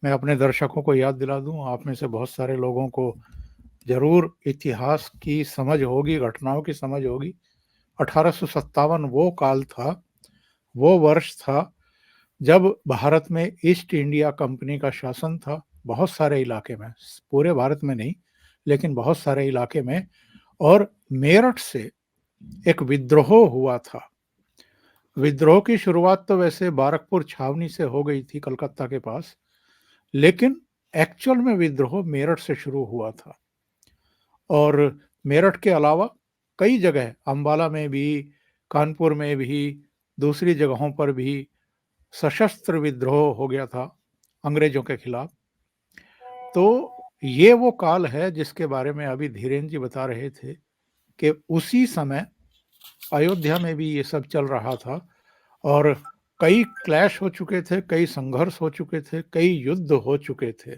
मैं अपने दर्शकों को याद दिला दूं, आप में से बहुत सारे लोगों को जरूर इतिहास की समझ होगी, घटनाओं की समझ होगी। 1857 वो काल था, वो वर्ष था जब भारत में ईस्ट इंडिया कंपनी का शासन था, बहुत सारे इलाके में, पूरे भारत में नहीं, लेकिन बहुत सारे इलाके में। और मेरठ से एक विद्रोह हुआ था। विद्रोह की शुरुआत तो वैसे बारकपुर छावनी से हो गई थी कलकत्ता के पास, लेकिन एक्चुअल में विद्रोह मेरठ से शुरू हुआ था। और मेरठ के अलावा कई जगह, अंबाला में भी, कानपुर में भी, दूसरी जगहों पर भी सशस्त्र विद्रोह हो गया था अंग्रेजों के खिलाफ। तो ये वो काल है जिसके बारे में अभी धीरेन्द्र जी बता रहे थे कि उसी समय अयोध्या में भी ये सब चल रहा था। और कई क्लैश हो चुके थे, कई संघर्ष हो चुके थे, कई युद्ध हो चुके थे।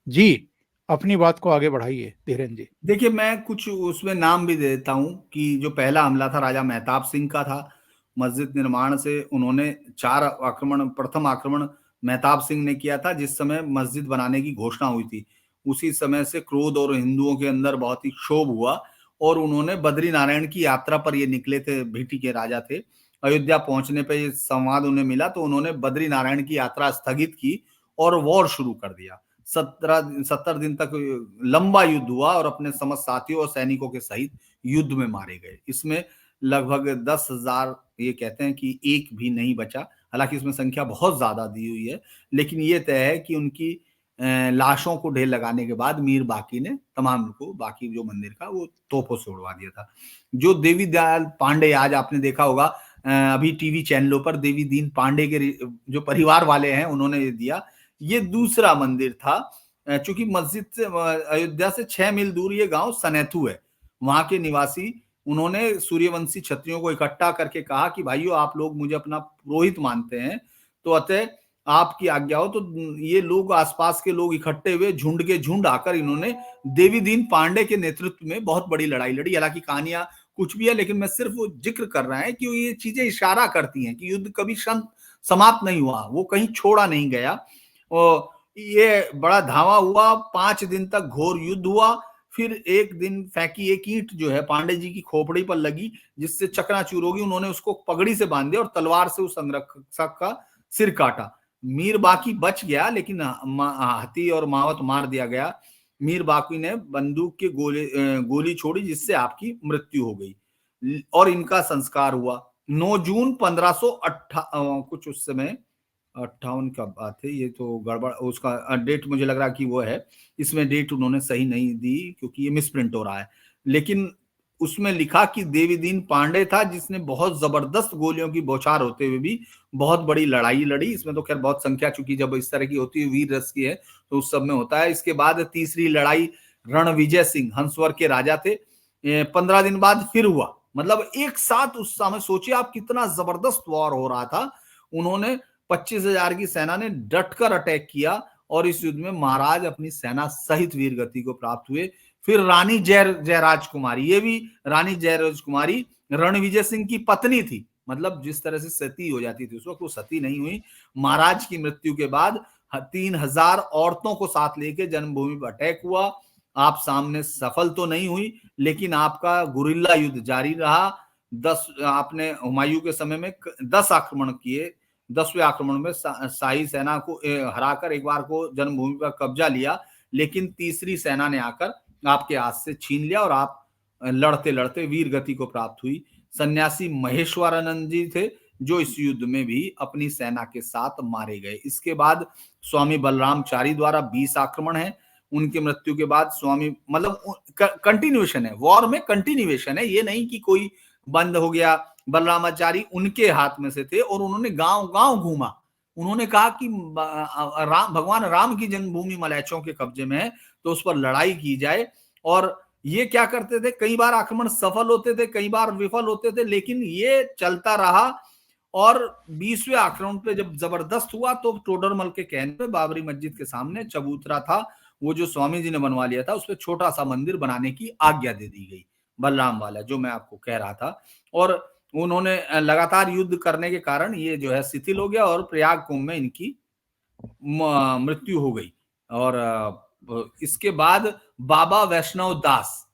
जी, अपनी बात को आगे बढ़ाइए धीरेन जी। देखिए, मैं कुछ उसमें नाम भी दे देता हूँ कि जो पहला हमला था राजा मेहताब सिंह का था। मस्जिद निर्माण से उन्होंने 4 आक्रमण, प्रथम आक्रमण मेहताब सिंह ने किया था जिस समय मस्जिद बनाने की घोषणा हुई थी। उसी समय से क्रोध और हिंदुओं के अंदर बहुत ही क्षोभ हुआ और उन्होंने बद्रीनारायण की यात्रा पर ये निकले थे, भीटी के राजा थे। अयोध्या पहुंचने पे ये संवाद उन्हें मिला तो उन्होंने बद्रीनारायण की यात्रा स्थगित की और वॉर शुरू कर दिया। 70 दिन तक लंबा युद्ध हुआ और अपने समस्त साथियों और सैनिकों के सहित युद्ध में मारे गए। इसमें लगभग 10,000, ये कहते हैं कि एक भी नहीं बचा। हालांकि इसमें संख्या बहुत ज्यादा दी हुई है, लेकिन ये तय है कि उनकी लाशों को ढेर लगाने के बाद मीर बाकी ने तमाम को, बाकी जो मंदिर का, वो तोपों से उड़वा दिया था। जो देवी दयाल पांडे, आज आपने देखा होगा अभी टीवी चैनलों पर, देवी दीन पांडे के जो परिवार वाले हैं उन्होंने ये दिया। ये दूसरा मंदिर था। चूंकि मस्जिद से अयोध्या से 6 मील दूर ये गांव सनेथू है। वहां के निवासी, उन्होंने सूर्यवंशी क्षत्रियों को इकट्ठा करके कहा कि भाइयों, आप लोग मुझे अपना पुरोहित मानते हैं, तो अतः आपकी आज्ञा हो। तो ये लोग, आसपास के लोग इकट्ठे हुए, झुंड के झुंड आकर इन्होंने देवी दीन पांडे के नेतृत्व में बहुत बड़ी लड़ाई लड़ी। हालांकि कहानियां कुछ भी है, लेकिन मैं सिर्फ वो जिक्र कर रहा है कि ये चीजें इशारा करती हैं कि युद्ध कभी समाप्त नहीं हुआ, वो कहीं छोड़ा नहीं गया। और ये बड़ा धावा हुआ, 5 दिन तक घोर युद्ध हुआ। फिर एक दिन फेंकी एक ईंट जो है पांडे जी की खोपड़ी पर लगी, जिससे चकनाचूर होगी। उन्होंने उसको पगड़ी से बांध दिया और तलवार से उस अंगरक्षक का सिर काटा। मीर बाकी बच गया, लेकिन हाथी और मावत मार दिया गया। मीर बाकी ने बंदूक के गोली छोड़ी, जिससे आपकी मृत्यु हो गई और इनका संस्कार हुआ 9 जून 1558, कुछ उस समय 58 का बात है। ये तो गड़बड़, उसका डेट मुझे लग रहा है कि वो है, इसमें डेट उन्होंने सही नहीं दी क्योंकि ये मिसप्रिंट हो रहा है। लेकिन उसमें लिखा कि देवी दीन पांडे था, जिसने बहुत जबरदस्त गोलियों की बौछार होते हुए भी बहुत बड़ी लड़ाई लड़ी। इसमें तो खैर बहुत संख्या, चूंकि जब इस तरह की होती है, वीर रस की है, तो उस सब में होता है। इसके बाद तीसरी लड़ाई रणविजय सिंह, हंसवर के राजा थे, 15 दिन बाद फिर हुआ। मतलब एक साथ उस समय सोचिए आप, कितना जबरदस्त वॉर हो रहा था। उन्होंने 25,000 की सेना ने डटकर अटैक किया और इस युद्ध में महाराज अपनी सेना सहित वीर गति को प्राप्त हुए। फिर रानी जयराज कुमारी, ये भी रानी जयराज कुमारी रणविजय सिंह की पत्नी थी। मतलब जिस तरह से सती हो जाती थी उस वक्त, वो सती नहीं हुई। महाराज की मृत्यु के बाद 3,000 औरतों को साथ लेके जन्मभूमि पर अटैक हुआ। आप सामने सफल तो नहीं हुई, लेकिन आपका गुरिल्ला युद्ध जारी रहा। 10 आपने हुमायूं के समय में 10 आक्रमण किए। 10वें आक्रमण में शाही सेना को हराकर एक बार को जन्मभूमि पर कब्जा लिया, लेकिन तीसरी सेना ने आकर आपके हाथ से छीन लिया और आप लड़ते लड़ते वीर गति को प्राप्त हुई। सन्यासी महेश्वरानंद जी थे, जो इस युद्ध में भी अपनी सेना के साथ मारे गए। इसके बाद स्वामी बलरामचारी द्वारा 20 आक्रमण है। उनकी मृत्यु के बाद स्वामी, मतलब कंटिन्यूएशन है, वॉर में कंटिन्यूएशन है, ये नहीं कि कोई बंद हो गया। बलरामाचारी उनके हाथ में से थे और उन्होंने गांव गांव घूमा। उन्होंने कहा कि भगवान राम की जन्मभूमि मलैचों के कब्जे में है, तो उस पर लड़ाई की जाए। और ये क्या करते थे, कई बार आक्रमण सफल होते थे, कई बार विफल होते थे, लेकिन ये चलता रहा। और 20वें आक्रमण पे जब जबरदस्त हुआ, तो टोडरमल के कहने पे बाबरी मस्जिद के सामने चबूतरा था, वो जो स्वामी जी ने बनवा लिया था, उस पर छोटा सा मंदिर बनाने की आज्ञा दे दी गई, बलराम वाला, जो मैं आपको कह रहा था। और उन्होंने लगातार युद्ध करने के कारण ये जो है शिथिल हो गया और प्रयाग कुंभ में इनकी मृत्यु हो गई। और इसके बाद बाबा वैष्णव दास,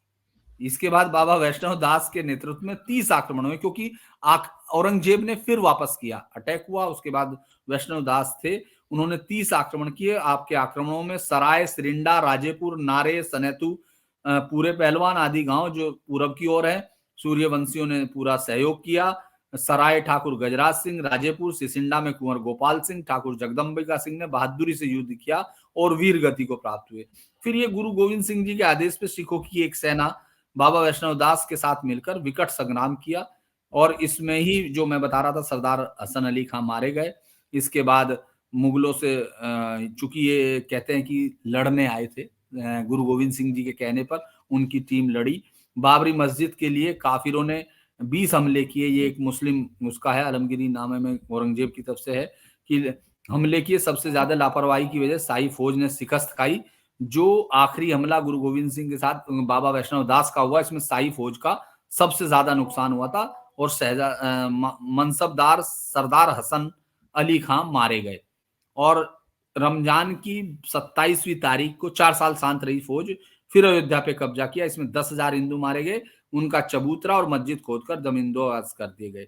इसके बाद बाबा वैष्णव दास के नेतृत्व में 30 आक्रमण हुए, क्योंकि औरंगजेब ने फिर वापस किया, अटैक हुआ। उसके बाद वैष्णव दास थे, उन्होंने 30 आक्रमण किए। आपके आक्रमणों में सराय, सिरिंडा, राजेपुर, नारे, सनेतु, पूरे पहलवान आदि गांव जो पूरब की ओर है, सूर्यवंशियों ने पूरा सहयोग किया। सराय ठाकुर गजराज सिंह, राजेपुर सिसिंडा में कुंवर गोपाल सिंह, ठाकुर जगदम्बिका सिंह ने बहादुरी से युद्ध किया और वीर गति को प्राप्त हुए। फिर ये गुरु गोविंद सिंह जी के आदेश पे सिखों की एक सेना बाबा वैष्णव दास के साथ मिलकर विकट संग्राम किया, और इसमें ही जो मैं बता रहा था, सरदार हसन अली खां मारे गए। इसके बाद मुगलों से, चूंकि ये कहते हैं कि लड़ने आए थे, गुरु गोविंद सिंह जी के कहने पर उनकी टीम लड़ी। बाबरी मस्जिद के लिए काफिरों ने 20 हमले किए। ये एक मुस्लिम उसका है, आलमगीरी नामे में औरंगजेब की तरफ से है कि हमले किए। सबसे ज्यादा लापरवाही की वजह शाही फौज ने शिकस्त खाई। जो आखिरी हमला गुरु गोविंद सिंह के साथ बाबा वैष्णव दास का हुआ, इसमें शाही फौज का सबसे ज्यादा नुकसान हुआ था और मनसबदार सरदार हसन अली खां मारे गए। और रमजान की 27वीं तारीख को 4 साल शांत रही फौज फिर अयोध्या पे कब्जा किया। इसमें 10,000 हिंदू मारे गए, उनका चबूतरा और मस्जिद खोदकर जमींदोज कर दिए गए।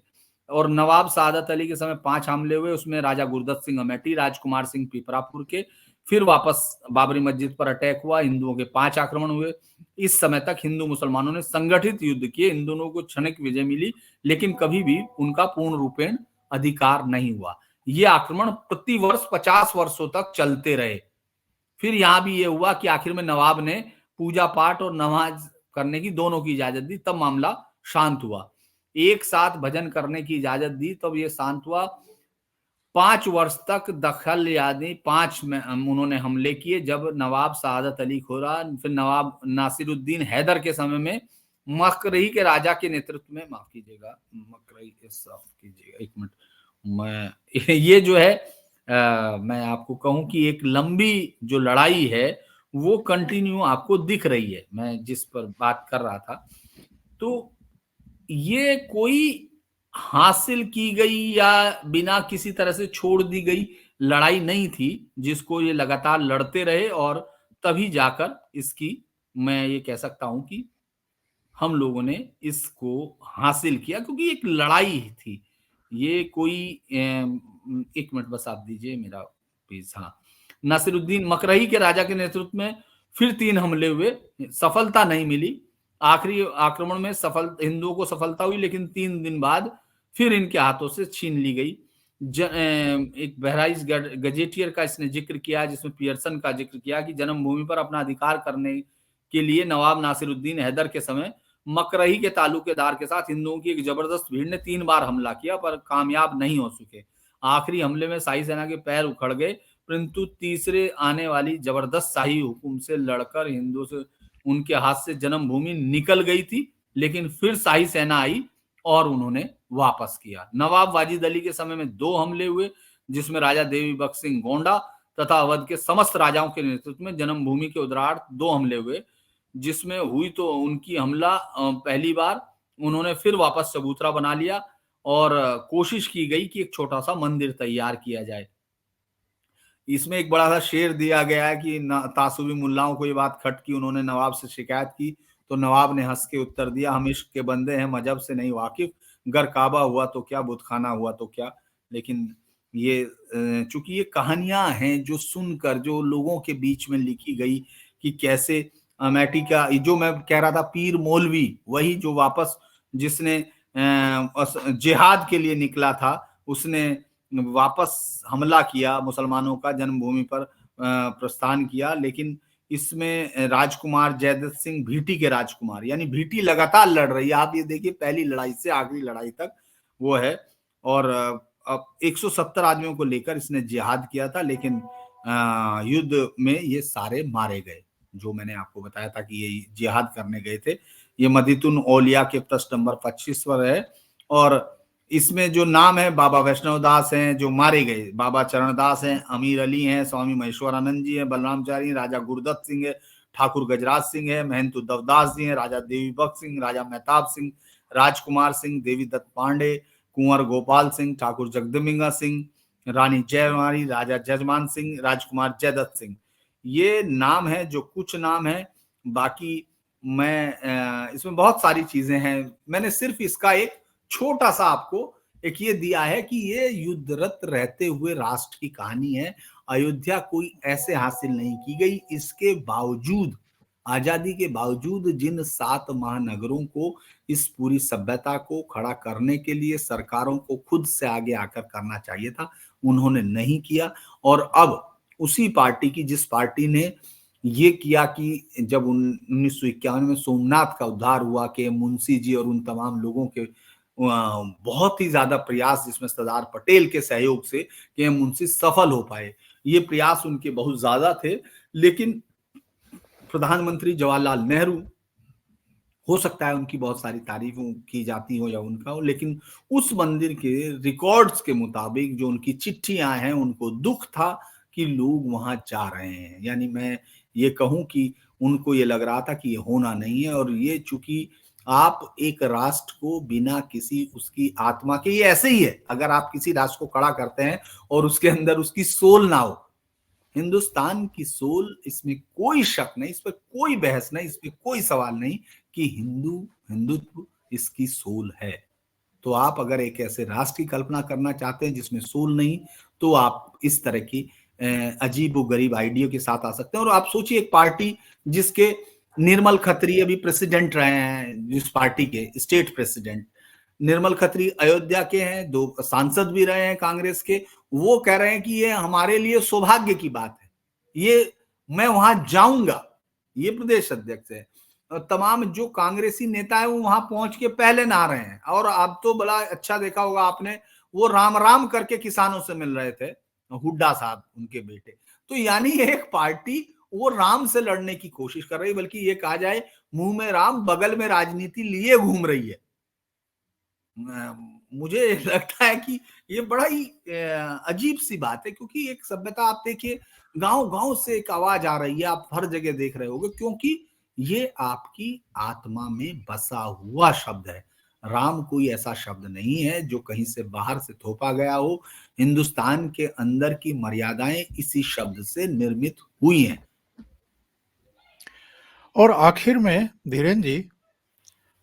और नवाब सादत अली के समय 5 हमले हुए, उसमें राजा गुरदत्त सिंह अमेठी, राजकुमार सिंह पिपरापुर के। फिर वापस बाबरी मस्जिद पर अटैक हुआ, हिंदुओं के 5 आक्रमण हुए। इस समय तक हिंदू मुसलमानों ने संगठित युद्ध किए, इन दोनों को क्षणिक विजय मिली, लेकिन कभी भी उनका पूर्ण रूपेण अधिकार नहीं हुआ। ये आक्रमण प्रति वर्ष 50 वर्षों तक चलते रहे। फिर यहां भी ये हुआ कि आखिर में नवाब ने पूजा पाठ और नमाज करने की दोनों की इजाजत दी, तब मामला शांत हुआ। एक साथ भजन करने की इजाजत दी तब ये शांत हुआ। 5 वर्ष तक दखल यानी 5 में उन्होंने हमले किए। जब नवाब सादत अली खोरा, फिर नवाब नासिरुद्दीन हैदर के समय में मकरही के राजा के नेतृत्व में, माफ कीजिएगा, मकरही साफ कीजिएगा, एक मिनट, मैं ये जो है मैं आपको कहूं कि एक लंबी जो लड़ाई है वो कंटिन्यू आपको दिख रही है, मैं जिस पर बात कर रहा था। तो ये कोई हासिल की गई या बिना किसी तरह से छोड़ दी गई लड़ाई नहीं थी, जिसको ये लगातार लड़ते रहे और तभी जाकर इसकी, मैं ये कह सकता हूं कि हम लोगों ने इसको हासिल किया, क्योंकि एक लड़ाई थी ये। कोई एक मिनट बस आप दीजिए मेरा प्लीज। हाँ, नासिरुद्दीन मकरही के राजा के नेतृत्व में फिर 3 हमले हुए, सफलता नहीं मिली। आखिरी आक्रमण में हिंदुओं को सफलता हुई, लेकिन 3 दिन बाद फिर इनके हाथों से छीन ली गई। एक बहराइच गजेटियर का इसने जिक्र किया, जिसमें पियर्सन का जिक्र किया कि जन्मभूमि पर अपना अधिकार करने के लिए नवाब नासिरुद्दीन हैदर के समय मकरही के तालुकेदार के साथ हिंदुओं की एक जबरदस्त भीड़ ने 3 बार हमला किया, पर कामयाब नहीं हो सके। आखिरी हमले में शाही सेना के पैर उखड़ गए, परंतु तीसरे आने वाली जबरदस्त शाही हुकुम से लड़कर हिंदुओं से उनके हाथ से जन्मभूमि निकल गई थी, लेकिन फिर शाही सेना आई और उन्होंने वापस किया। नवाब वाजिद अली के समय में 2 हमले हुए, जिसमें राजा देवी बख्श सिंह गोंडा तथा अवध के समस्त राजाओं के नेतृत्व में जन्मभूमि के उदारार्थ 2 हमले हुए, जिसमें हुई तो उनकी हमला पहली बार उन्होंने फिर वापस चबूतरा बना लिया और कोशिश की गई कि एक छोटा सा मंदिर तैयार किया जाए। इसमें एक बड़ा सा शेर दिया गया है कि तासुबी मुल्लाओं को ये बात खटकी, उन्होंने नवाब से शिकायत की तो नवाब ने हंस के उत्तर दिया, हम इश्क के बंदे हैं, मजहब से नहीं वाकिफ, गर काबा हुआ तो क्या, बुतखाना हुआ तो क्या। लेकिन ये चूंकि ये कहानियां हैं जो सुनकर जो लोगों के बीच में लिखी गई कि कैसे अमेठी का जो मैं कह रहा था पीर मौलवी, वही जो वापस जिसने जिहाद के लिए निकला था, उसने वापस हमला किया, मुसलमानों का जन्मभूमि पर प्रस्थान किया। लेकिन इसमें राजकुमार जयदत्त सिंह भीटी के राजकुमार, यानी भीटी लगातार लड़ रही है। आप ये देखिए पहली लड़ाई से आखिरी लड़ाई तक वो है। और अब 170 आदमियों को लेकर इसने जिहाद किया था, लेकिन युद्ध में ये सारे मारे गए। जो मैंने आपको बताया था कि ये जिहाद करने गए थे। ये मदीतुन औलिया के पृष्ठ नंबर 25 पर है। और इसमें जो नाम है, बाबा वैष्णव दास हैं जो मारे गए, बाबा चरणदास हैं, अमीर अली हैं, स्वामी महेश्वरानंद जी हैं, बलरामचारी, राजा गुरदत्त सिंह है, ठाकुर गजराज सिंह है, महंत उद्धवदास जी हैं, राजा देवी बख्श सिंह, राजा मेहताब सिंह, राजकुमार सिंह, देवी दत्त पांडे, कुंवर गोपाल सिंह, ठाकुर जगदम्बिका सिंह, रानी जयमारी, राजा जजमान सिंह, राजकुमार जयदत्त सिंह। ये नाम है, जो कुछ नाम है। बाकी मैं इसमें बहुत सारी चीजें हैं, मैंने सिर्फ इसका एक छोटा सा आपको एक ये दिया है कि ये युद्धरत रहते हुए राष्ट्र की कहानी है। अयोध्या कोई ऐसे हासिल नहीं की गई। इसके बावजूद, आजादी के बावजूद, जिन 7 महानगरों को इस पूरी सभ्यता को खड़ा करने के लिए सरकारों को खुद से आगे आकर करना चाहिए था, उन्होंने नहीं किया। और अब उसी पार्टी की, जिस पार्टी ने ये किया कि जब 1951 में सोमनाथ का उद्धार हुआ कि मुंशी जी और उन तमाम लोगों के बहुत ही ज्यादा प्रयास, जिसमें सरदार पटेल के सहयोग से कि मुंशी सफल हो पाए, ये प्रयास उनके बहुत ज्यादा थे। लेकिन प्रधानमंत्री जवाहरलाल नेहरू हो सकता है उनकी बहुत सारी तारीफों की जाती हो या उनका हो, लेकिन उस मंदिर के रिकॉर्ड्स के मुताबिक जो उनकी चिट्ठियां हैं, उनको दुख था कि लोग वहां जा रहे हैं। यानी मैं ये कहूं कि उनको ये लग रहा था कि ये होना नहीं है, और ये चूंकि आप एक राष्ट्र को बिना किसी उसकी आत्मा के, ये ऐसे ही है अगर आप किसी राष्ट्र को खड़ा करते हैं और उसके अंदर उसकी सोल ना हो। हिंदुस्तान की सोल, इसमें कोई शक नहीं, इस पर कोई बहस नहीं, इस पर कोई सवाल नहीं कि हिंदुत्व इसकी सोल है। तो आप अगर एक ऐसे राष्ट्र की कल्पना करना चाहते हैं जिसमें सोल नहीं, तो आप इस तरह की अजीब व गरीब आइडिया के साथ आ सकते हैं। और आप सोचिए, एक पार्टी जिसके निर्मल खत्री अभी प्रेसिडेंट रहे हैं, जिस पार्टी के स्टेट प्रेसिडेंट निर्मल खत्री अयोध्या के हैं, 2 सांसद भी रहे हैं कांग्रेस के, वो कह रहे हैं कि ये हमारे लिए सौभाग्य की बात है, ये मैं वहां जाऊंगा। ये प्रदेश अध्यक्ष है। तमाम जो कांग्रेसी नेता है वो वहां पहुंच के पहले नहा रहे हैं। और अब तो बड़ा अच्छा देखा होगा आपने, वो राम राम करके किसानों से मिल रहे थे, हुड्डा साहब उनके बेटे। तो यानी एक पार्टी वो राम से लड़ने की कोशिश कर रही है, बल्कि ये कहा जाए मुंह में राम बगल में राजनीति लिए घूम रही है। मुझे लगता है कि ये बड़ा ही अजीब सी बात है, क्योंकि एक सभ्यता, आप देखिए गांव गांव से एक आवाज आ रही है, आप हर जगह देख रहे होगे, क्योंकि ये आपकी आत्मा में बसा हुआ शब्द है। राम कोई ऐसा शब्द नहीं है जो कहीं से बाहर से थोपा गया हो। हिंदुस्तान के अंदर की मर्यादाएं इसी शब्द से निर्मित हुई हैं। और आखिर में धीरेन्द्र जी,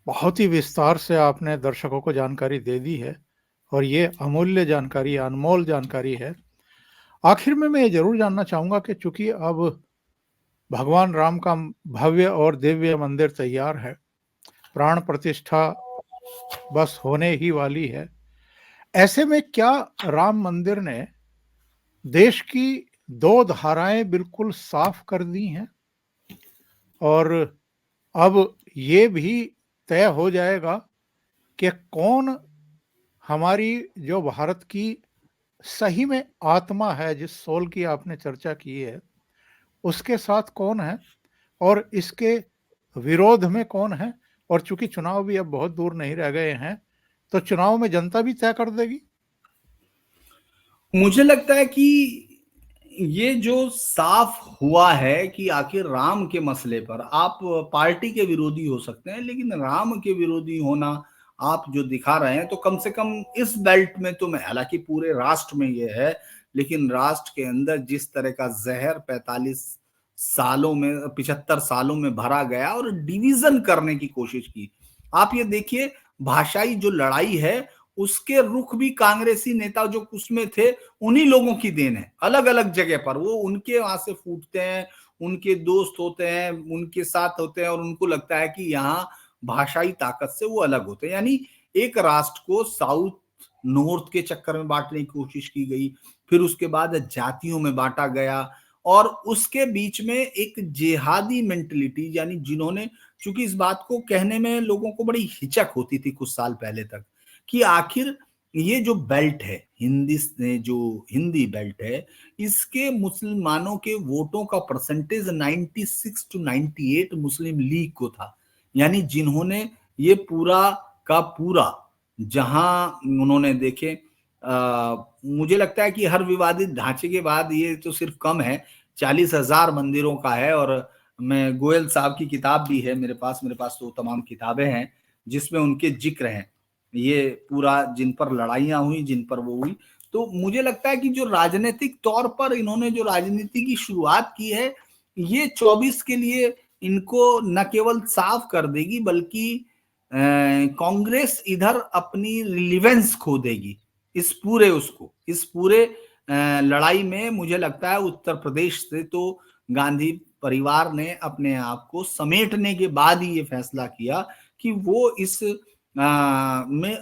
बहुत ही विस्तार से आपने दर्शकों को जानकारी दे दी है, और ये अमूल्य जानकारी, अनमोल जानकारी है। आखिर में मैं ये जरूर जानना चाहूंगा कि चूंकि अब भगवान राम का भव्य और दिव्य मंदिर तैयार है, प्राण प्रतिष्ठा बस होने ही वाली है, ऐसे में क्या राम मंदिर ने देश की 2 धाराएं बिल्कुल साफ कर दी हैं, और अब ये भी तय हो जाएगा कि कौन हमारी जो भारत की सही में आत्मा है, जिस सोल की आपने चर्चा की है, उसके साथ कौन है और इसके विरोध में कौन है? और चूंकि चुनाव भी अब बहुत दूर नहीं रह गए हैं, तो चुनाव में जनता भी तय कर देगी। मुझे लगता है कि ये जो साफ हुआ है कि आखिर राम के मसले पर आप पार्टी के विरोधी हो सकते हैं, लेकिन राम के विरोधी होना आप जो दिखा रहे हैं, तो कम से कम इस बेल्ट में तो मैं, हालांकि पूरे राष्ट्र में ये है, लेकिन राष्ट्र के अंदर जिस तरह का जहर 45 सालों में, 75 सालों में भरा गया और डिवीजन करने की कोशिश की। आप ये देखिए, भाषाई जो लड़ाई है उसके रुख भी कांग्रेसी नेता जो उसमें थे उन्हीं लोगों की देन है। अलग अलग जगह पर वो उनके वहां से फूटते हैं, उनके दोस्त होते हैं, उनके साथ होते हैं, और उनको लगता है कि यहाँ भाषाई ताकत से वो अलग होते हैं। यानी एक राष्ट्र को साउथ नॉर्थ के चक्कर में बांटने की कोशिश की गई, फिर उसके बाद जातियों में बांटा गया, और उसके बीच में एक जिहादी मेंटलिटी, यानी जिन्होंने, चूंकि इस बात को कहने में लोगों को बड़ी हिचक होती थी कुछ साल पहले तक, कि आखिर ये जो बेल्ट है, हिंदी बेल्ट है, इसके मुसलमानों के वोटों का परसेंटेज 96 to 98 मुस्लिम लीग को था। यानी जिन्होंने ये पूरा का पूरा, जहां उन्होंने देखे, मुझे लगता है कि हर विवादित ढांचे के बाद ये तो सिर्फ कम है, 40,000 मंदिरों का है। और मैं, गोयल साहब की किताब भी है मेरे पास तो तमाम किताबें हैं जिसमें उनके जिक्र हैं, ये पूरा जिन पर लड़ाइयां हुई, जिन पर वो हुई। तो मुझे लगता है कि जो राजनीतिक तौर पर इन्होंने जो राजनीति की शुरुआत की है, ये 24 के लिए इनको न केवल साफ कर देगी, बल्कि कांग्रेस इधर अपनी रिलीवेंस खो देगी इस पूरे लड़ाई में। मुझे लगता है उत्तर प्रदेश से तो गांधी परिवार ने अपने आप को समेटने के बाद ही ये फैसला किया कि वो इस में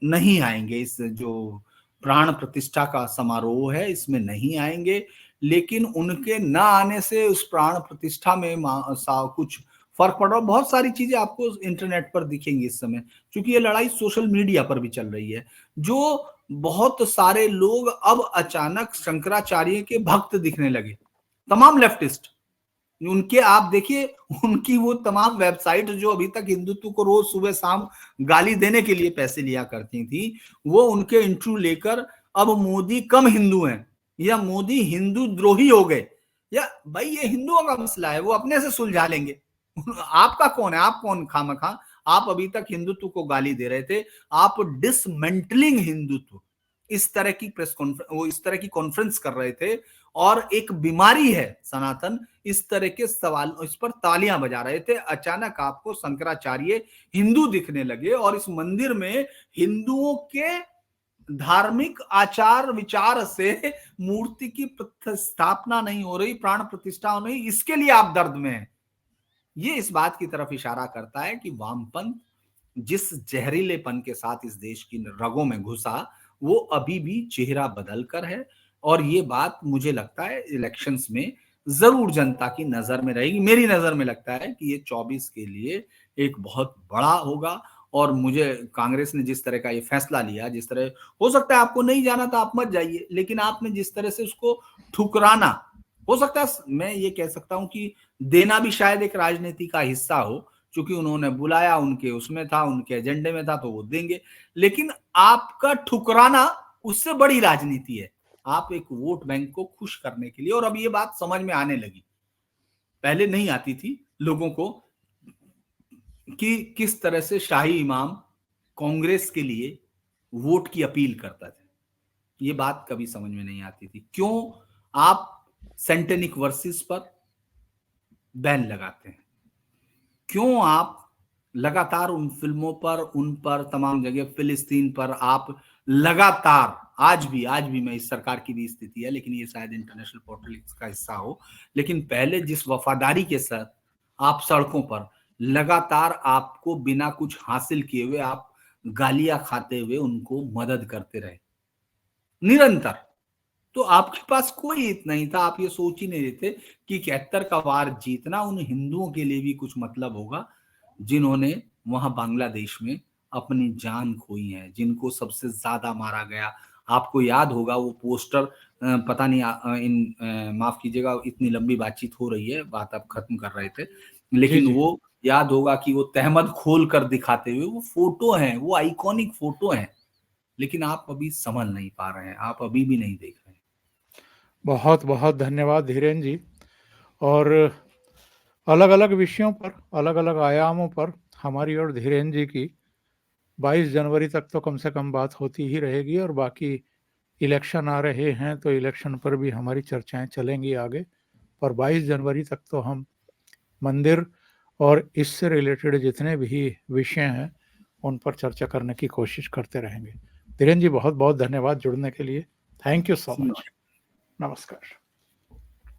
नहीं आएंगे, इस जो प्राण प्रतिष्ठा का समारोह है इसमें नहीं आएंगे। लेकिन उनके न आने से उस प्राण प्रतिष्ठा में कुछ फर्क पड़ रहा है। बहुत सारी चीजें आपको इंटरनेट पर दिखेंगी इस समय, क्योंकि ये लड़ाई सोशल मीडिया पर भी चल रही है। जो बहुत सारे लोग अब अचानक शंकराचार्य के भक्त दिखने लगे, तमाम लेफ्टिस्ट, उनके आप देखिए, उनकी वो तमाम वेबसाइट जो अभी तक हिंदुत्व को रोज सुबह शाम गाली देने के लिए पैसे लिया करती थी, वो उनके इंटरव्यू लेकर अब मोदी कम हिंदू हैं या मोदी हिंदू द्रोही हो गए, या भाई ये हिंदुओं का मसला है, वो अपने से सुलझा लेंगे। आपका कौन है? आप कौन खामखा? आप अभी तक हिंदुत्व को गाली दे रहे थे, आप डिसमेंटलिंग हिंदुत्व, इस तरह की प्रेस कॉन्फ्रेंस, वो इस तरह की कॉन्फ्रेंस कर रहे थे, और एक बीमारी है सनातन, इस तरह के सवाल इस पर तालियां बजा रहे थे। अचानक आपको शंकराचार्य हिंदू दिखने लगे और इस मंदिर में हिंदुओं के धार्मिक आचार विचार से मूर्ति की स्थापना नहीं हो रही, प्राण प्रतिष्ठा हो रही, इसके लिए आप दर्द में हैं। ये इस बात की तरफ इशारा करता है कि वामपंथ जिस जहरीलेपन के साथ इस देश की रगों में घुसा, वो अभी भी चेहरा बदल कर है, और ये बात मुझे लगता है इलेक्शंस में जरूर जनता की नजर में रहेगी। मेरी नजर में लगता है कि ये 24 के लिए एक बहुत बड़ा होगा, और मुझे कांग्रेस ने जिस तरह का ये फैसला लिया, जिस तरह, हो सकता है आपको नहीं जाना था, आप मत जाइए, लेकिन आपने जिस तरह से उसको ठुकराना, हो सकता है मैं ये कह सकता हूं कि देना भी शायद एक राजनीति का हिस्सा हो, क्योंकि उन्होंने बुलाया, उनके उसमें था, उनके एजेंडे में था, तो वो देंगे। लेकिन आपका ठुकराना उससे बड़ी राजनीति है, आप एक वोट बैंक को खुश करने के लिए, और अब ये बात समझ में आने लगी, पहले नहीं आती थी लोगों को, कि किस तरह से शाही इमाम कांग्रेस के लिए वोट की अपील करता था। ये बात कभी समझ में नहीं आती थी, क्यों आप सेंटेनिक वर्सेस पर बैन लगाते हैं, क्यों आप लगातार उन फिल्मों पर, उन पर तमाम जगह, फिलिस्तीन पर आप लगातार, आज भी मैं, इस सरकार की भी स्थिति है, लेकिन ये शायद इंटरनेशनल पॉलिटिक्स का हिस्सा हो, लेकिन पहले जिस वफादारी के साथ आप सड़कों पर लगातार, आपको बिना कुछ हासिल किए हुए आप गालियां खाते हुए उनको मदद करते रहे निरंतर, तो आपके पास कोई हित नहीं था, आप ये सोच ही नहीं रहे थे कि 71 का वार जीतना उन हिंदुओं के लिए भी कुछ मतलब होगा, जिन्होंने वहां बांग्लादेश में अपनी जान खोई है, जिनको सबसे ज्यादा मारा गया। आपको याद होगा वो पोस्टर, पता नहीं, माफ कीजिएगा, इतनी लंबी बातचीत हो रही है, बात आप खत्म कर रहे थे, जी, लेकिन जी। वो याद होगा कि वो तहमद खोल कर दिखाते हुए, वो फोटो है, वो आइकॉनिक फोटो है, लेकिन आप अभी समझ नहीं पा रहे हैं, आप अभी भी नहीं देख रहे हैं। बहुत-बहुत धन्यवाद धीरेन जी। और अलग-अलग विषयों पर, अलग-अलग आयामों पर हमारी और धीरेन जी की 22 जनवरी तक तो कम से कम बात होती ही रहेगी, और बाकी इलेक्शन आ रहे हैं तो इलेक्शन पर भी हमारी चर्चाएं चलेंगी आगे। और 22 जनवरी तक तो हम मंदिर और इससे रिलेटेड जितने भी विषय हैं उन पर चर्चा करने की कोशिश करते रहेंगे। धीरेन जी, बहुत-बहुत धन्यवाद जुड़ने के लिए। Thank you so much. नमस्कार।